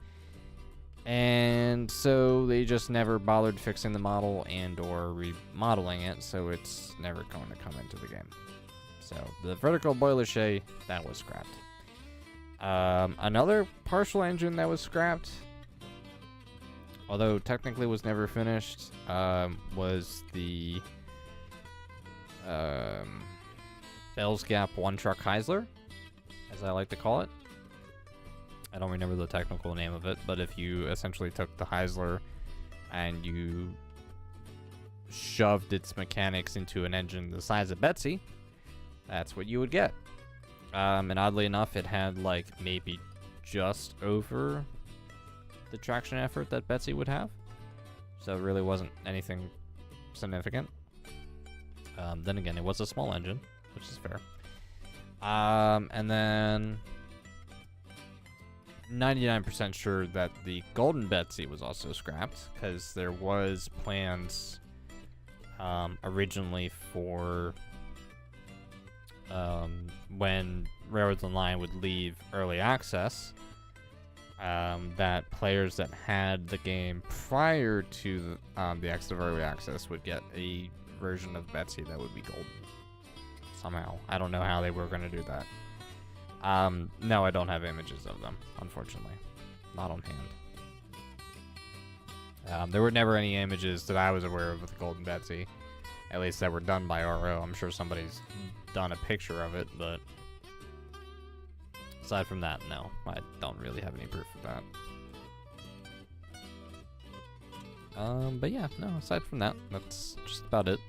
And so they just never bothered fixing the model and or remodeling it, so it's never going to come into the game. So the vertical boiler shay, that was scrapped. Another partial engine that was scrapped, although technically was never finished, was the Bell's Gap one-truck Heisler, as I like to call it. I don't remember the technical name of it, but if you essentially took the Heisler and you shoved its mechanics into an engine the size of Betsy, that's what you would get. And oddly enough, it had like maybe just over the traction effort that Betsy would have. So it really wasn't anything significant. Then again, it was a small engine, which is fair. And then 99% sure that the Golden Betsy was also scrapped, because there was plans originally for when Railroads Online would leave early access, that players that had the game prior to the exit of early access would get a version of Betsy that would be golden. Somehow. I don't know how they were going to do that. No, I don't have images of them, unfortunately. Not on hand. There were never any images that I was aware of with the Golden Betsy. At least that were done by RO. I'm sure somebody's done a picture of it, but aside from that, no. I don't really have any proof of that. But yeah, no, aside from that, that's just about it.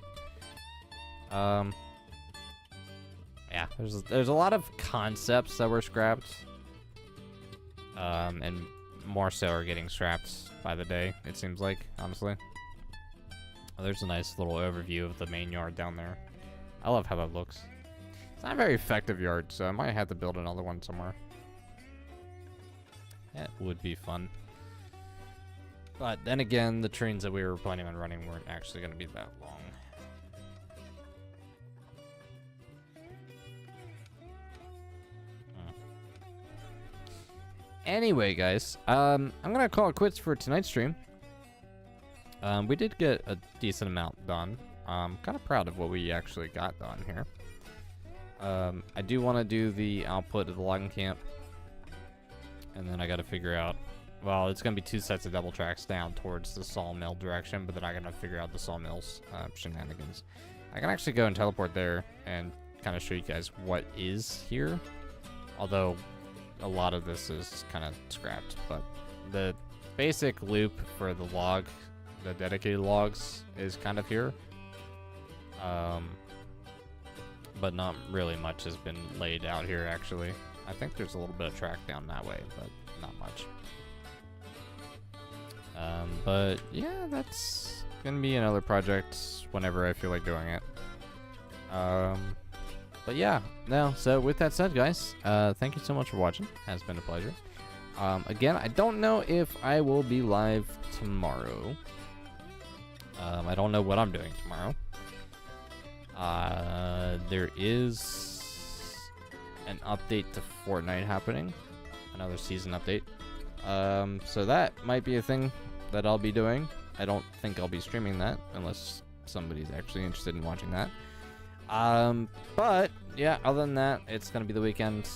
Yeah, there's a lot of concepts that were scrapped. And more so are getting scrapped by the day, it seems like, honestly. Oh, there's a nice little overview of the main yard down there. I love how that looks. It's not a very effective yard, so I might have to build another one somewhere. That would be fun. But then again, the trains that we were planning on running weren't actually going to be that long. Anyway, guys, I'm going to call it quits for tonight's stream. We did get a decent amount done. I'm kind of proud of what we actually got done here. I do want to do the output of the logging camp. And then I got to figure out, well, it's going to be 2 sets of double tracks down towards the sawmill direction, but then I got to figure out the sawmill's shenanigans. I can actually go and teleport there and kind of show you guys what is here. Although a lot of this is kind of scrapped, but the basic loop for the log, the dedicated logs, is kind of here. But not really much has been laid out here, actually. I think there's a little bit of track down that way, but not much. But yeah, that's gonna be another project whenever I feel like doing it. But yeah, no, so with that said, guys, thank you so much for watching. Has been a pleasure. Again, I don't know if I will be live tomorrow. I don't know what I'm doing tomorrow. There is an update to Fortnite happening. Another season update. So that might be a thing that I'll be doing. I don't think I'll be streaming that unless somebody's actually interested in watching that. But yeah, other than that, it's gonna be the weekend.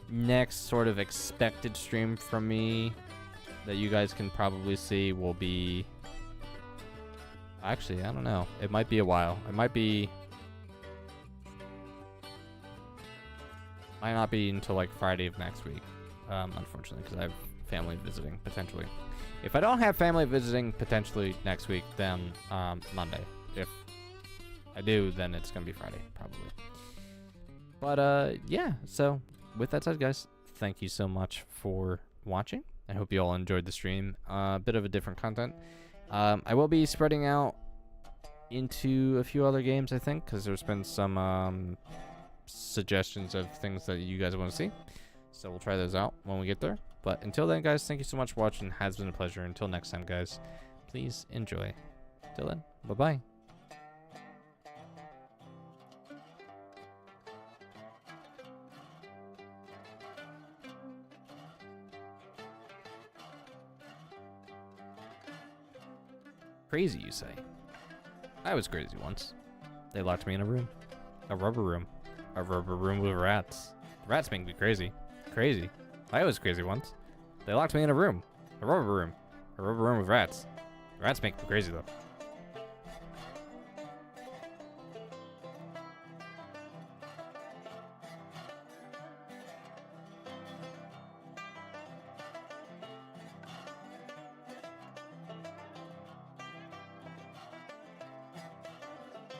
Next sort of expected stream from me that you guys can probably see will be, actually, I don't know, it might be a while. It might not be until like Friday of next week, unfortunately, because I have family visiting potentially. If I don't have family visiting potentially next week, then Monday. If I do, then it's gonna be Friday probably. But yeah, so with that said, guys, thank you so much for watching. I hope you all enjoyed the stream. A bit of a different content. I will be spreading out into a few other games, I think, because there's been some suggestions of things that you guys want to see. So we'll try those out when we get there. But until then, guys, thank you so much for watching. It has been a pleasure. Until next time, guys, please enjoy. Till then, bye-bye. Crazy, you say? I was crazy once. They locked me in a room. A rubber room. A rubber room with rats. The rats make me crazy. Crazy. I was crazy once. They locked me in a room. A rubber room. A rubber room with rats. The rats make me crazy, though.